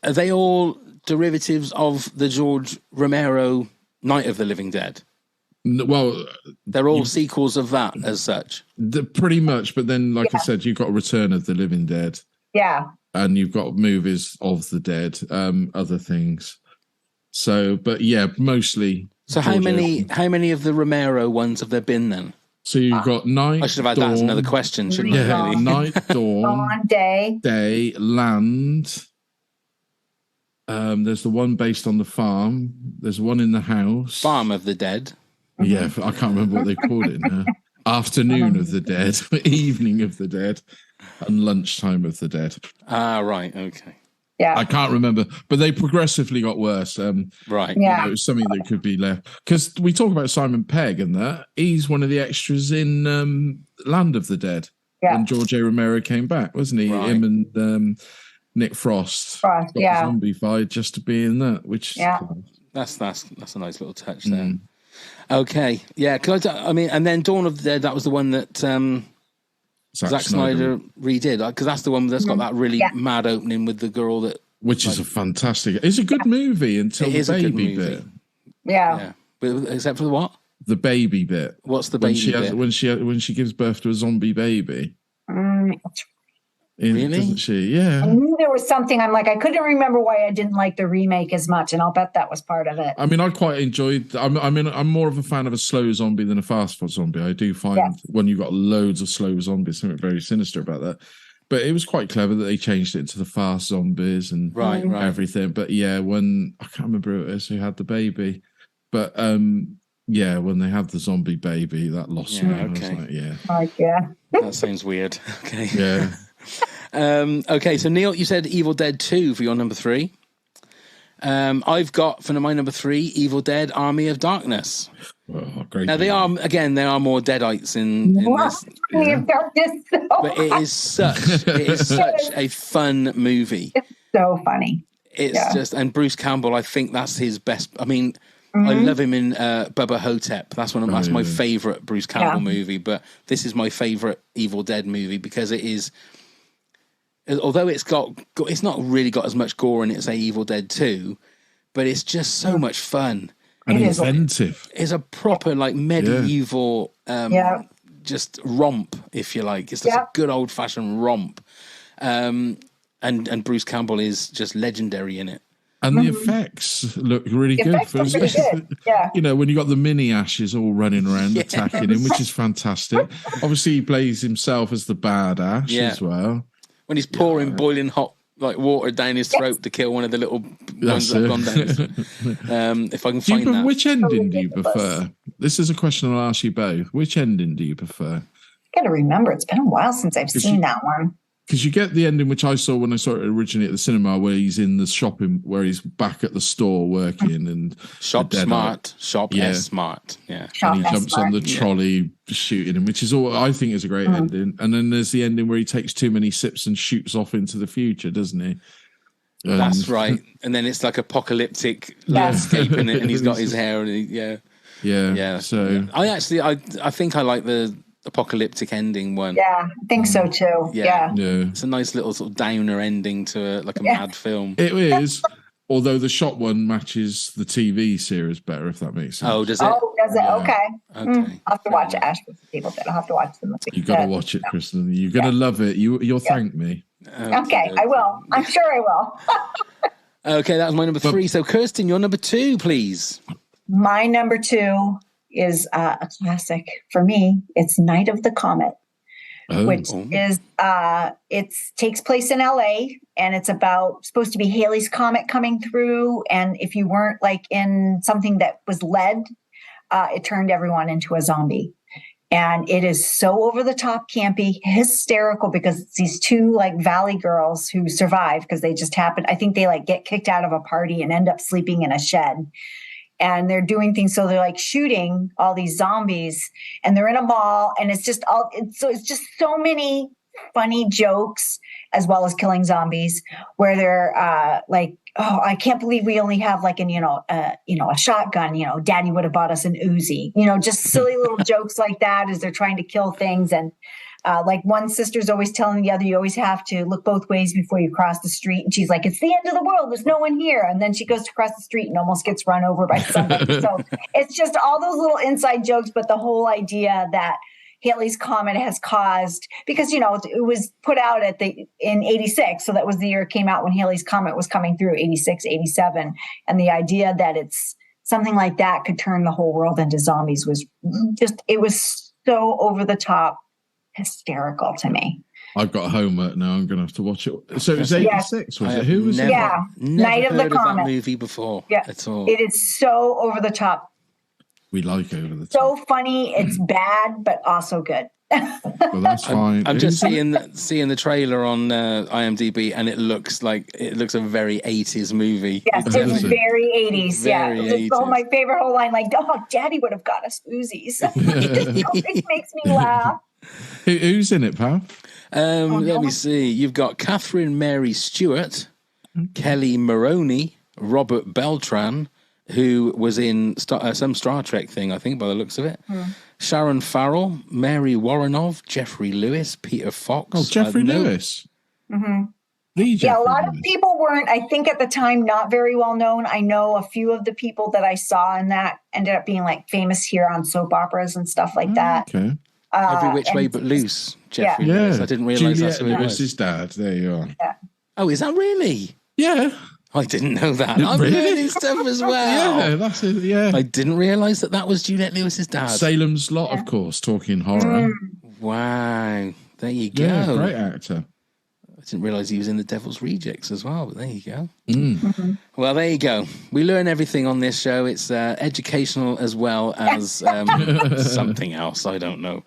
are they all derivatives of the George Romero Night of the Living Dead? Well, they're all sequels of that as such. Pretty much, but then, like I said, you've got Return of the Living Dead. Yeah. And you've got movies of the dead, other things. So, but yeah, mostly. So how many of the Romero ones have there been then? So you've got Night, I should have had that as another question, shouldn't I? Yeah, really? Night, Dawn, Day, Land. There's the one based on the farm. There's one in the house. Farm of the Dead. Yeah, I can't remember what they called it now. Afternoon of the Dead, Evening of the Dead, and Lunchtime of the Dead. Ah, right, okay. Yeah. I can't remember, but they progressively got worse. Right. Yeah. It was something that could be left. Because we talk about Simon Pegg and that. He's one of the extras in Land of the Dead when George A. Romero came back, wasn't he? Right. Him and Nick Frost got zombified just to be in that, which that's a nice little touch there. Okay. Yeah. Cause I mean, and then Dawn of the Dead, that was the one that Zack Snyder redid, because that's the one that's got that really mad opening with the girl that, which is a fantastic. It's a good movie until the baby bit. Yeah. Except for the what? The baby bit. What's the baby bit? When she gives birth to a zombie baby. Really? Doesn't she? Yeah. I knew there was something. I'm like, I couldn't remember why I didn't like the remake as much, and I'll bet that was part of it. I mean, I quite enjoyed. I'm more of a fan of a slow zombie than a fast zombie. I do find when you've got loads of slow zombies, something very sinister about that. But it was quite clever that they changed it to the fast zombies and everything. But yeah, when I can't remember who it is who had the baby, but yeah, when they had the zombie baby, that lost me. Okay. I was like, that sounds weird. Okay. Yeah. Okay, so Neil, you said Evil Dead 2 for your number 3. I've got for my number 3 Evil Dead Army of Darkness. Oh, great. Now they are more Deadites in this. But it is such a fun movie. It's so funny. It's just, and Bruce Campbell, I think that's his best. I mean, I love him in Bubba Hotep. That's that's my favorite Bruce Campbell movie. But this is my favorite Evil Dead movie because it is. Although it's not really got as much gore in it as say Evil Dead 2, but it's just so much fun and inventive. It's a proper like medieval just romp, if you like. It's just a good old fashioned romp, and Bruce Campbell is just legendary in it. And the effects look really good. Yeah. You know, when you got the mini ashes all running around attacking him, which is fantastic. Obviously, he plays himself as the bad Ash as well. When he's pouring boiling hot like water down his throat to kill one of the little ones that have gone down. If I can find that. Which ending do you prefer? This is a question I'll ask you both. Which ending do you prefer? I gotta remember, it's been a while since I've seen that one. Because you get the ending, which I saw when I saw it originally at the cinema, where he's in the shopping, where he's back at the store working and smart. Yeah. And he jumps on the trolley shooting him, which is all I think is a great ending. And then there's the ending where he takes too many sips and shoots off into the future, doesn't he? That's right. And then it's like apocalyptic landscape in it, and he's got his hair and So I think I like the apocalyptic ending one. Yeah, I think so too. Yeah. It's a nice little sort of downer ending to a mad film. It is, although the shot one matches the TV series better, if that makes sense. Oh, does it? Okay. I'll have to watch Ash vs. Evil Dead. I'll have to watch the movie. You've got to watch it, Kristen. You're going to love it. You'll thank me. Okay, I will. I'm sure I will. Okay, that was my number 3. So, Kirsten, your number 2, please. My number 2 is a classic for me. It's Night of the Comet, which is it takes place in LA, and it's supposed to be Halley's Comet coming through, and if you weren't like in something that was lead, it turned everyone into a zombie. And it is so over the top, campy, hysterical, because it's these 2 like valley girls who survive because they just happen. I think they like get kicked out of a party and end up sleeping in a shed. And they're doing things. So they're like shooting all these zombies, and they're in a mall, and it's just so many funny jokes as well as killing zombies where they're like, oh, I can't believe we only have like a shotgun, daddy would have bought us an Uzi, just silly little jokes like that as they're trying to kill things. And like one sister's always telling the other, you always have to look both ways before you cross the street. And she's like, it's the end of the world. There's no one here. And then she goes to cross the street and almost gets run over by somebody. So it's just all those little inside jokes. But the whole idea that Halley's Comet has caused, because, it was put out in 86. So that was the year it came out when Halley's Comet was coming through, 86, 87. And the idea that it's something like that could turn the whole world into zombies it was so over the top. Hysterical to me. I've got homework now. I'm going to have to watch it. So it was 86, was it? Who was it? Yeah, Night of the Comet. That movie before at all. It is so over the top. We like over the top. So funny. It's bad, but also good. Well, that's fine. I'm just seeing the trailer on IMDb, and it looks a very 80s movie. Yes, it's very 80s. Very It's 80s. my favorite whole line, like, "Oh, Daddy would have got us Uzis." It makes me laugh. Who's in it, pal? Let me see. You've got Catherine Mary Stewart, Kelly Maroney, Robert Beltran, who was in some Star Trek thing, I think, by the looks of it. Sharon Farrell, Mary Warrenov, Jeffrey Lewis, Peter Fox. Oh, Jeffrey Lewis. Mm-hmm. Yeah, a lot of people weren't, I think at the time, not very well known. I know a few of the people that I saw in that ended up being like famous here on soap operas and stuff like that. Okay. Every Which Way But Loose, Jeffrey Lewis. I didn't realise that's who it was. Lewis's dad. There you are. Yeah. Oh, is that really? Yeah. I didn't know that. I'm learning stuff as well. Yeah, that's it. Yeah. I didn't realise that was Juliette Lewis's dad. Salem's Lot, of course, talking horror. Wow. There you go. Yeah, great actor. I didn't realise he was in The Devil's Rejects as well, but there you go. Well, there you go. We learn everything on this show. It's educational as well as something else. I don't know.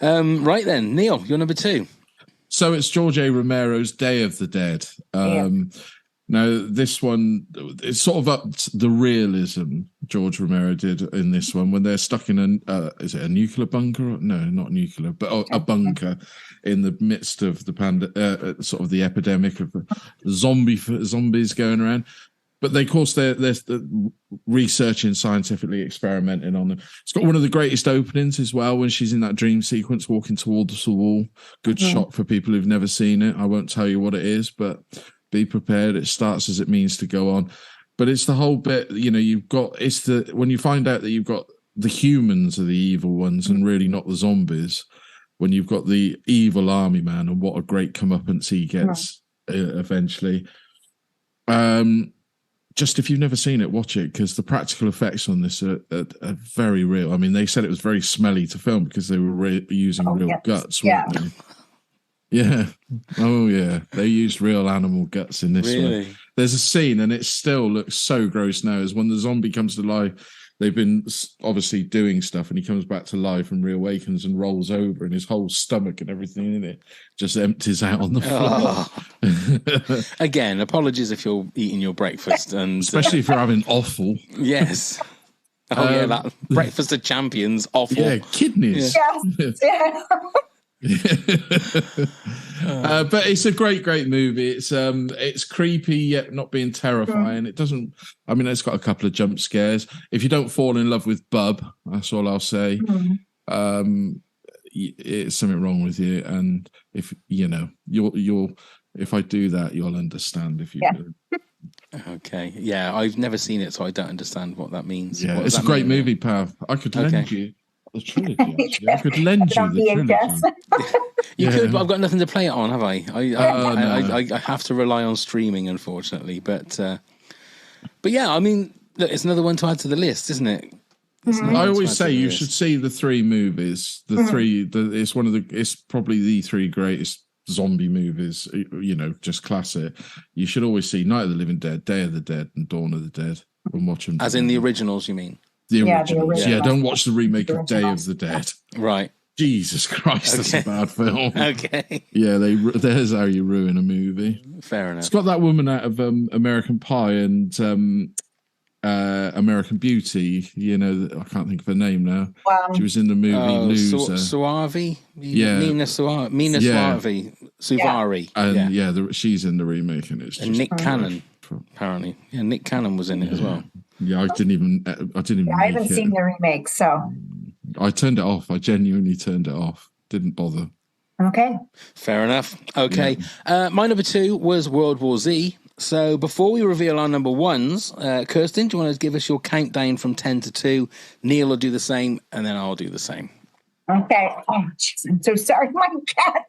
Right then, Neil, you're number 2. So it's George A. Romero's Day of the Dead. Now, this one, it's sort of upped the realism George Romero did in this one when they're stuck in is it a nuclear bunker? No, not nuclear, but a bunker in the midst of the sort of the epidemic of zombies going around. But they, of course, they're researching, scientifically experimenting on them. It's got one of the greatest openings as well when she's in that dream sequence walking towards the wall. Good shot for people who've never seen it. I won't tell you what it is, but be prepared. It starts as it means to go on. But it's the whole bit, when you find out that you've got the humans are the evil ones and really not the zombies, when you've got the evil army man and what a great comeuppance he gets eventually. Just if you've never seen it, watch it, because the practical effects on this are very real. I mean, they said it was very smelly to film because they were using real guts, weren't they? Yeah. Oh, yeah. They used real animal guts in this one. There's a scene, and it still looks so gross now, is when the zombie comes to life. They've been obviously doing stuff, and he comes back to life and reawakens and rolls over, and his whole stomach and everything in it just empties out on the floor. Again, apologies if you're eating your breakfast, and especially if you're having offal. Yes. Oh yeah, that breakfast of champions offal. Yeah, kidneys. Yeah. But it's a great movie. It's creepy yet not being terrifying. It doesn't. I mean, it's got a couple of jump scares. If you don't fall in love with Bub, that's all I'll say. It's something wrong with you, and if you'll if I do that, you'll understand. If you do. Okay, yeah, I've never seen it, so I don't understand what that means. Yeah, it's a great movie, Pav. I could lend you the trilogy. I could lend you the trilogy. You could, but I've got nothing to play it on, have I? I have to rely on streaming, unfortunately. But yeah, I mean, look, it's another one to add to the list, isn't it? I always say you should see the 3 movies. It's probably the 3 greatest zombie movies. Just classic. You should always see Night of the Living Dead, Day of the Dead, and Dawn of the Dead, and watch them. As in the originals, you mean? The originals. Yeah, don't watch the remake of Day of the Dead. Right. Jesus Christ, that's a bad film. Okay. Yeah, there's how you ruin a movie. Fair enough. It's got that woman out of American Pie and American Beauty. I can't think of her name now. She was in the movie Loser. Suave? Yeah. Mina Suave. Suvari. And she's in the remake, and it's and Nick Cannon, apparently. Yeah, Nick Cannon was in it as well. Yeah, I didn't even. I haven't seen the remake, so I turned it off. I genuinely turned it off. Didn't bother. Okay. Fair enough. Okay. Yeah. My number 2 was World War Z. So before we reveal our number 1s, Kirsten, do you want to give us your countdown from 10 to 2? Neil will do the same, and then I'll do the same. Okay. Oh, jeez, I'm so sorry. My cat.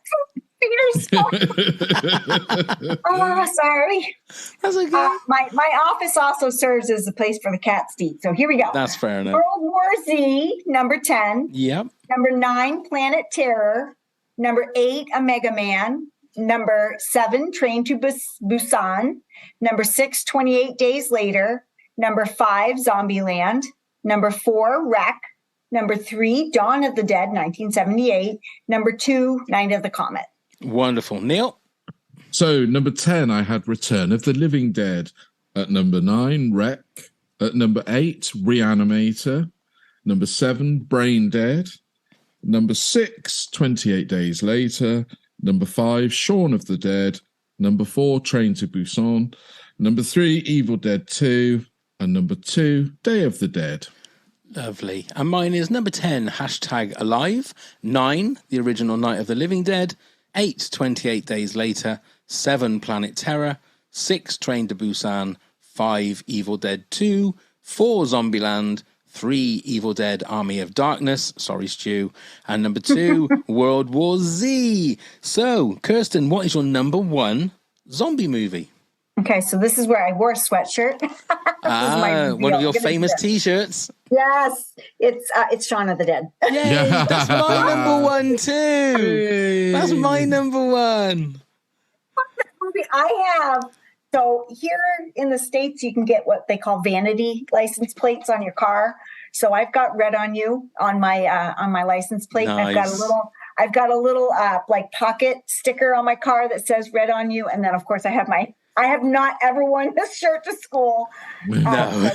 Oh, sorry. That's okay. My office also serves as a place for the cats to eat. So here we go. That's fair enough. World War Z, number 10. Yep. Number 9, Planet Terror. Number 8, Omega Man. Number 7, Train to Busan. Number 6, 28 Days Later. Number 5, Zombieland. Number 4, Wreck. Number 3, Dawn of the Dead, 1978. Number 2, Night of the Comet. Wonderful. Neil? So, number 10, I had Return of the Living Dead. At number 9, Wreck. At number 8, Reanimator. Number 7, Brain Dead. Number 6, 28 Days Later. Number 5, Shaun of the Dead. Number 4, Train to Busan. Number 3, Evil Dead 2. And number 2, Day of the Dead. Lovely. And mine is number 10, #Alive. 9, the original Night of the Living Dead. 8, 28 Days Later. 7, Planet Terror. 6, Train to Busan. 5, Evil Dead 2. 4, Zombieland. 3, Evil Dead Army of Darkness. Sorry, Stu. And number 2, World War Z. So, Kirsten, what is your number 1 zombie movie? Okay, so this is where I wore a sweatshirt. One of your famous T-shirts. Yes, it's Shaun of the Dead. Yay, that's my number 1 too. That's my number 1. Movie I have. So here in the States, you can get what they call vanity license plates on your car. So I've got Red on You on my license plate. Nice. I've got a little like pocket sticker on my car that says Red on You, and then of course I have not ever worn this shirt to school. No. I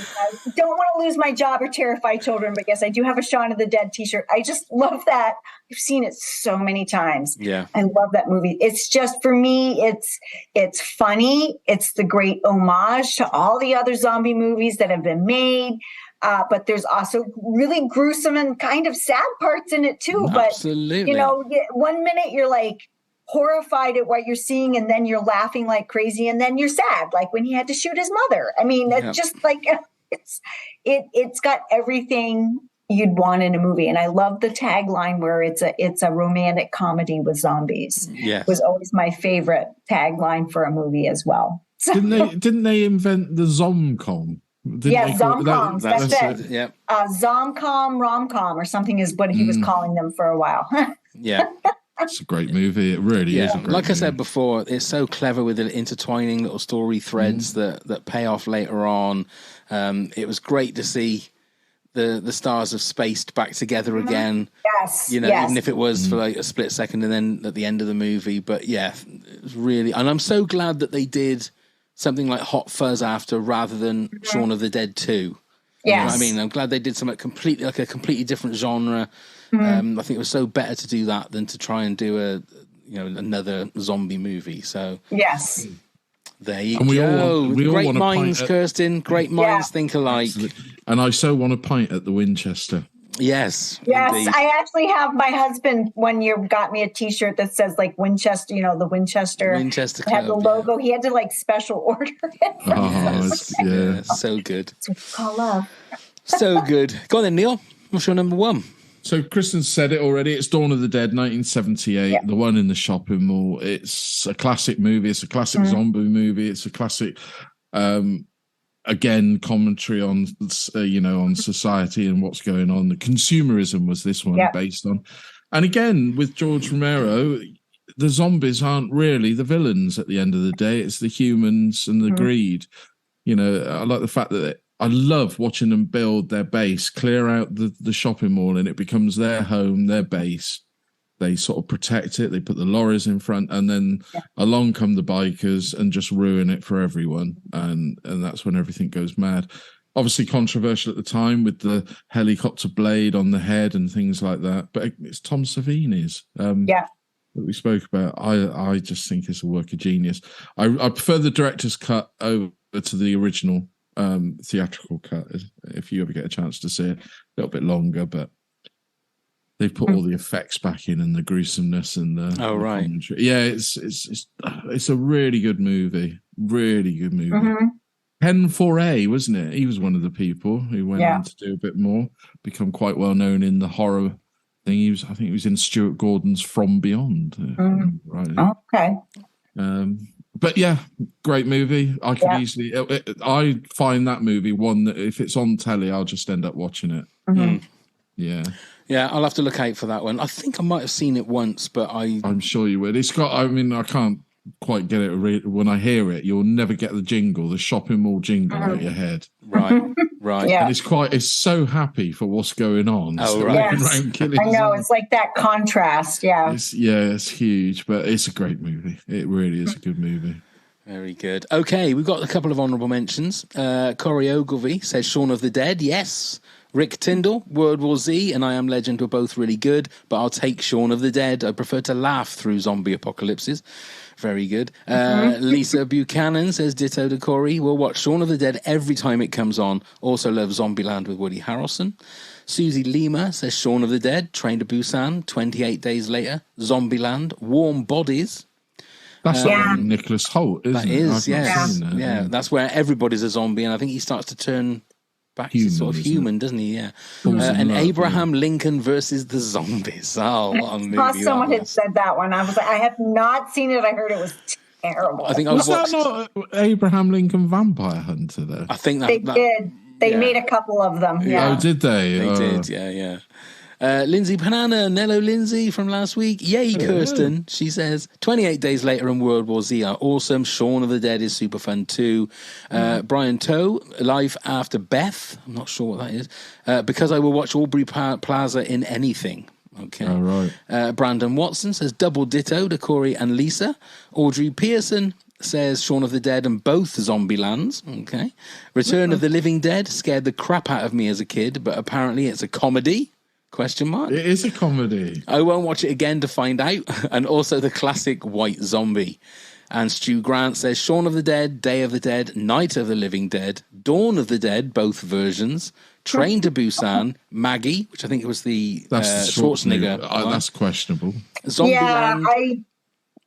don't want to lose my job or terrify children, but yes, I do have a Shaun of the Dead t-shirt. I just love that. I've seen it so many times. Yeah. I love that movie. It's just, for me, it's funny. It's the great homage to all the other zombie movies that have been made. But there's also really gruesome and kind of sad parts in it too. Absolutely. But, one minute you're like horrified at what you're seeing, and then you're laughing like crazy, and then you're sad, like when he had to shoot his mother. I mean, it's just like it's got everything you'd want in a movie. And I love the tagline where it's a romantic comedy with zombies. Yes. It was always my favorite tagline for a movie as well. So, Didn't they invent the Zomcom? Zomcoms. That's it. Yeah. Zomcom, romcom, or something is what he was calling them for a while. Yeah. It's a great movie. It really is a great like movie. I said before, it's so clever with the intertwining little story threads that pay off later on. It was great to see the stars have spaced back together again. Yes. Even if it was for like a split second and then at the end of the movie. But yeah, it was really, and I'm so glad that they did something like Hot Fuzz after rather than Shaun of the Dead 2. Yes. You know what I mean? I'm glad they did something a completely different genre. I think it was so better to do that than to try and do another zombie movie. So yes, there you and go. We all Great want a minds, pint Kirsten. Great minds think alike. And I so want a pint at the Winchester. Yes. Yes, indeed. I actually have. My husband one year got me a T-shirt that says like Winchester, the Winchester. Winchester It had the Club, logo. He had to like special order it. Yeah, so good. That's what you call love. So good. Go on then, Neil. What's your number 1? So Kristen said it already. It's Dawn of the Dead, 1978, Yeah. the one in the shopping mall. It's a classic movie. It's a classic zombie movie. It's a classic, again, commentary on, on society and what's going on. The consumerism was this one based on. And again, with George Romero, the zombies aren't really the villains at the end of the day. It's the humans and the greed. I like the fact that I love watching them build their base, clear out the shopping mall, and it becomes their home, their base. They sort of protect it. They put the lorries in front, and then along come the bikers and just ruin it for everyone. And that's when everything goes mad. Obviously controversial at the time with the helicopter blade on the head and things like that. But it's Tom Savini's that we spoke about. I just think it's a work of genius. I prefer the director's cut over to the original theatrical cut, if you ever get a chance to see it. A little bit longer, but they've put all the effects back in and the gruesomeness and the commentary. Yeah, it's a really good movie. Really good movie. Ken Foray, wasn't it? He was one of the people who went on to do a bit more, become quite well known in the horror thing. I think he was in Stuart Gordon's From Beyond. Right. Okay. But yeah, great movie. I could easily. I find that movie one that if it's on telly, I'll just end up watching it. Yeah. Yeah, I'll have to look out for that one. I think I might have seen it once, but I'm sure you would. It's got. I mean, I can't quite get it when I hear it. You'll never get the jingle, the shopping mall jingle, at your head. Right. Right. Yeah. And it's so happy for what's going on. Oh, So right. running Yes. around killing I know. zombies. It's like that contrast. Yeah. It's huge, but it's a great movie. It really is a good movie. Very good. Okay, we've got a couple of honourable mentions. Corey Ogilvie says Shaun of the Dead, yes. Rick Tyndall, World War Z, and I Am Legend were both really good, but I'll take Shaun of the Dead. I prefer to laugh through zombie apocalypses. Very good. Lisa Buchanan says ditto to Corey. We'll watch Shaun of the Dead every time it comes on. Also love Zombieland with Woody Harrelson. Susie Lima says Shaun of the Dead, Train to Busan, 28 Days Later, Zombieland, Warm Bodies. That's like Nicholas Hoult, isn't That it? is, I've not yes. seen that, Yeah, that's where everybody's a zombie, and I think he starts to turn back to Human, sort of isn't human, doesn't he? Yeah. Falls in And love, Abraham Lincoln versus the Zombies. Oh, what a movie I saw that someone had was. said that one. I was like, I have not seen it. I heard it was terrible. I think I Was that watched. not Abraham Lincoln Vampire Hunter, though? I think they that did. They yeah. made a couple of them. Yeah. Oh, did they? They did, yeah. Lindsay Panana, Nello Lindsay from last week. Yay, Kirsten. She says 28 Days Later and World War Z are awesome. Shaun of the Dead is super fun too. Brian Toe, Life After Beth. I'm not sure what that is. Because I will watch Aubrey Plaza in anything. Okay. All right. Brandon Watson says double ditto to Corey and Lisa. Audrey Pearson says Shaun of the Dead and both Zombielands. Okay. Return of the Living Dead scared the crap out of me as a kid, but apparently it's a comedy. Question mark. It is a comedy. I won't watch it again to find out. And also the classic White Zombie. And Stu Grant says Shaun of the Dead, Day of the Dead, Night of the Living Dead, Dawn of the Dead, both versions, Train to Busan, Maggie, which I think it was the Schwarzenegger. That's questionable. Zombieland. Yeah, I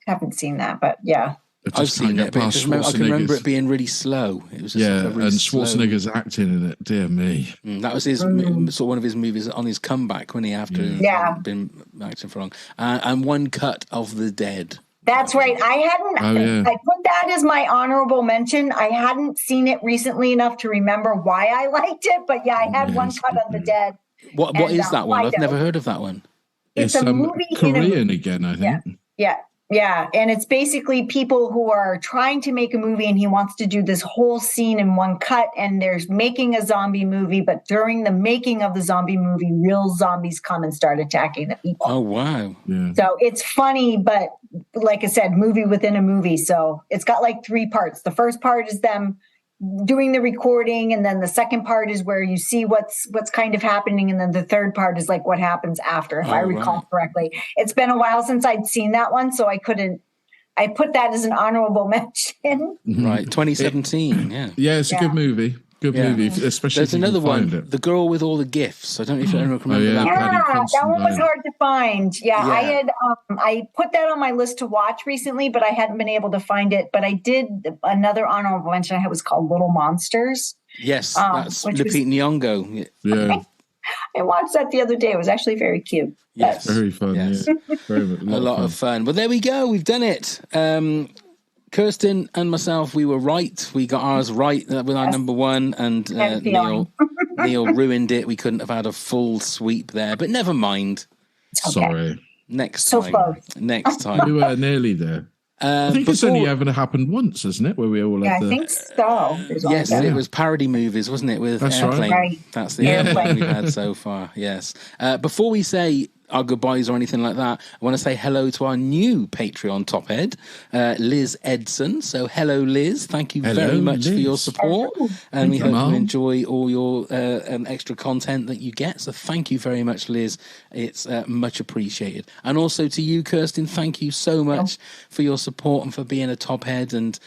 haven't seen that, but yeah. I've seen it, but I can remember it being really slow. It was just and really Schwarzenegger's acting in it. Dear me, that was his sort of one of his movies on his comeback when he he'd been acting for long. And One Cut of the Dead. That's right. I hadn't. I put that as my honorable mention. I hadn't seen it recently enough to remember why I liked it, but yeah, I had One Cut of the Dead. What is that one? I've never heard of that one. It's a movie Korean again, I think. Yeah, and it's basically people who are trying to make a movie, and he wants to do this whole scene in one cut, and there's making a zombie movie, but during the making of the zombie movie, real zombies come and start attacking the people. Oh, wow. Yeah. So it's funny, but like I said, movie within a movie. So it's got like 3 parts. The first part is them doing the recording, and then the second part is where you see what's kind of happening, and then the third part is like what happens after, if I recall correctly. It's been a while since I'd seen that one, so I put that as an honorable mention. Right, 2017. Yeah, it's a good movie. Good movie, especially there's if you another can find one, it. The Girl with All the Gifts. I don't know if anyone can remember that. Yeah, that one was hard to find. I put that on my list to watch recently, but I hadn't been able to find it. But I did another honorable mention. It was called Little Monsters. Yes, that's Lupita Nyong'o. Yeah. I watched that the other day. It was actually very cute. Yes. Very fun. Yes. Yeah. Very, a lot of fun. Well, there we go. We've done it. Kirsten and myself, we were right. We got ours right with our number one, and Neil ruined it. We couldn't have had a full sweep there, but never mind. Sorry. Next so time. Close. Next time. We were nearly there. I think it's only ever happened once, isn't it? Where we all had I think so. Yes, it was parody movies, wasn't it? With Airplane. Right. That's the Airplane we've had so far. Yes. Before we say our goodbyes or anything like that, I want to say hello to our new Patreon top head, Liz Edson. So hello, Liz. Thank you very much for your support. And we hope you enjoy all your extra content that you get. So thank you very much, Liz. It's much appreciated. And also to you, Kirsten, thank you so much for your support and for being a top head and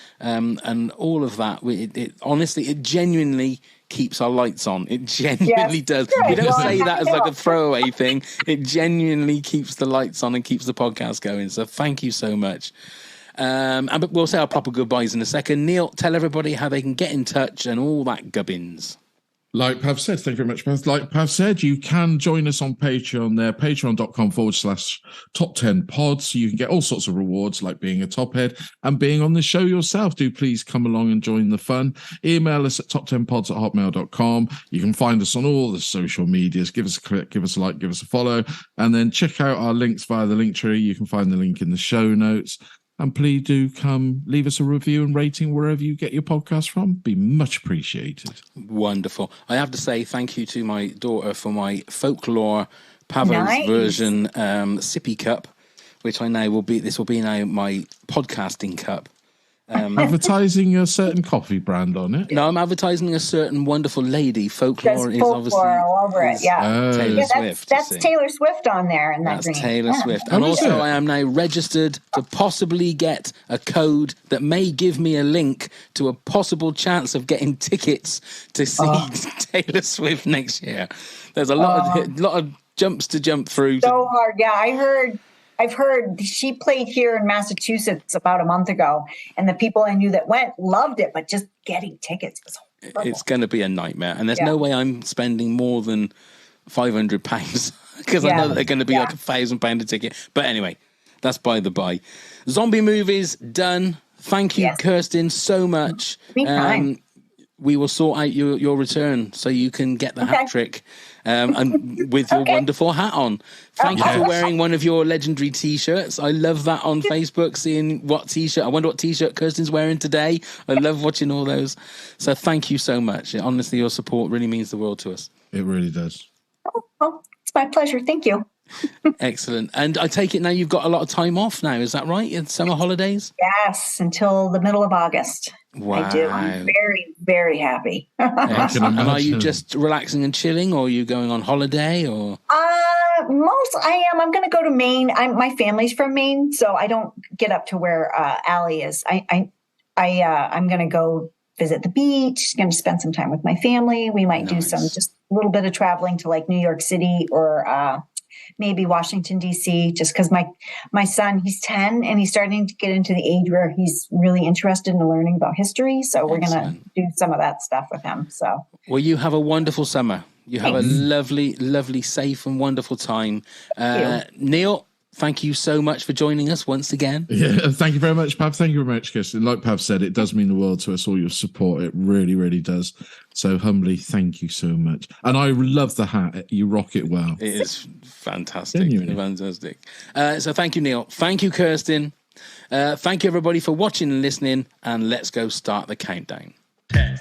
all of that. Honestly, it genuinely keeps our lights on. It genuinely does. We don't say that as like a throwaway thing. It genuinely keeps the lights on and keeps the podcast going. So thank you so much. And we'll say our proper goodbyes in a second. Neil, tell everybody how they can get in touch and all that gubbins. Like Pav said, thank you very much, Pav. Like Pav said, you can join us on Patreon there, patreon.com/top10pods. You can get all sorts of rewards like being a top head and being on the show yourself. Do please come along and join the fun. Email us at top10pods@hotmail.com. You can find us on all the social medias. Give us a click, give us a like, give us a follow, and then check out our links via the link tree. You can find the link in the show notes. And please do come leave us a review and rating wherever you get your podcast from. Be much appreciated. Wonderful. I have to say thank you to my daughter for my folklore Pavel's version sippy cup, which I know will be now my podcasting cup. Advertising a certain coffee brand on it. No, I'm advertising a certain wonderful lady. Folklore is obviously all over it. Yeah, Taylor Swift. That's Taylor Swift on there, and that's Taylor Swift. And also, I am now registered to possibly get a code that may give me a link to a possible chance of getting tickets to see Taylor Swift next year. There's a lot of jumps to jump through. So hard, yeah. I've heard she played here in Massachusetts about a month ago, and the people I knew that went loved it, but just getting tickets was horrible. It's going to be a nightmare, and there's no way I'm spending more than £500 because I know that they're going to be like £1,000 a ticket. But anyway, that's by the by. Zombie movies done. Thank you, Kirsten, so much. We will sort out your return so you can get the hat trick. And with your wonderful hat on. Thank you for wearing one of your legendary T-shirts. I love that on Facebook, seeing what T-shirt. I wonder what T-shirt Kirsten's wearing today. I love watching all those. So thank you so much. Honestly, your support really means the world to us. It really does. Oh, it's my pleasure. Thank you. Excellent. And I take it now you've got a lot of time off now. Is that right? In summer holidays? Yes, until the middle of August. Wow. I do. I'm very, very happy. And are you just relaxing and chilling, or are you going on holiday? Or I am. I'm going to go to Maine. My family's from Maine, so I don't get up to where Allie is. I'm going to go visit the beach. Going to spend some time with my family. We might do just a little bit of traveling to like New York City or maybe Washington, D.C., just because my son, he's 10 and he's starting to get into the age where he's really interested in learning about history. So we're going to do some of that stuff with him. So, well, you have a wonderful summer. You have a lovely, lovely, safe and wonderful time. Neil, thank you so much for joining us once again. Yeah, thank you very much, Pav. Thank you very much, Kirsten. Like Pav said, it does mean the world to us, all your support. It really, really does. So humbly, thank you so much. And I love the hat. You rock it well. It is fantastic. Fantastic. So thank you, Neil. Thank you, Kirsten. Thank you, everybody, for watching and listening. And let's go start the countdown. 10.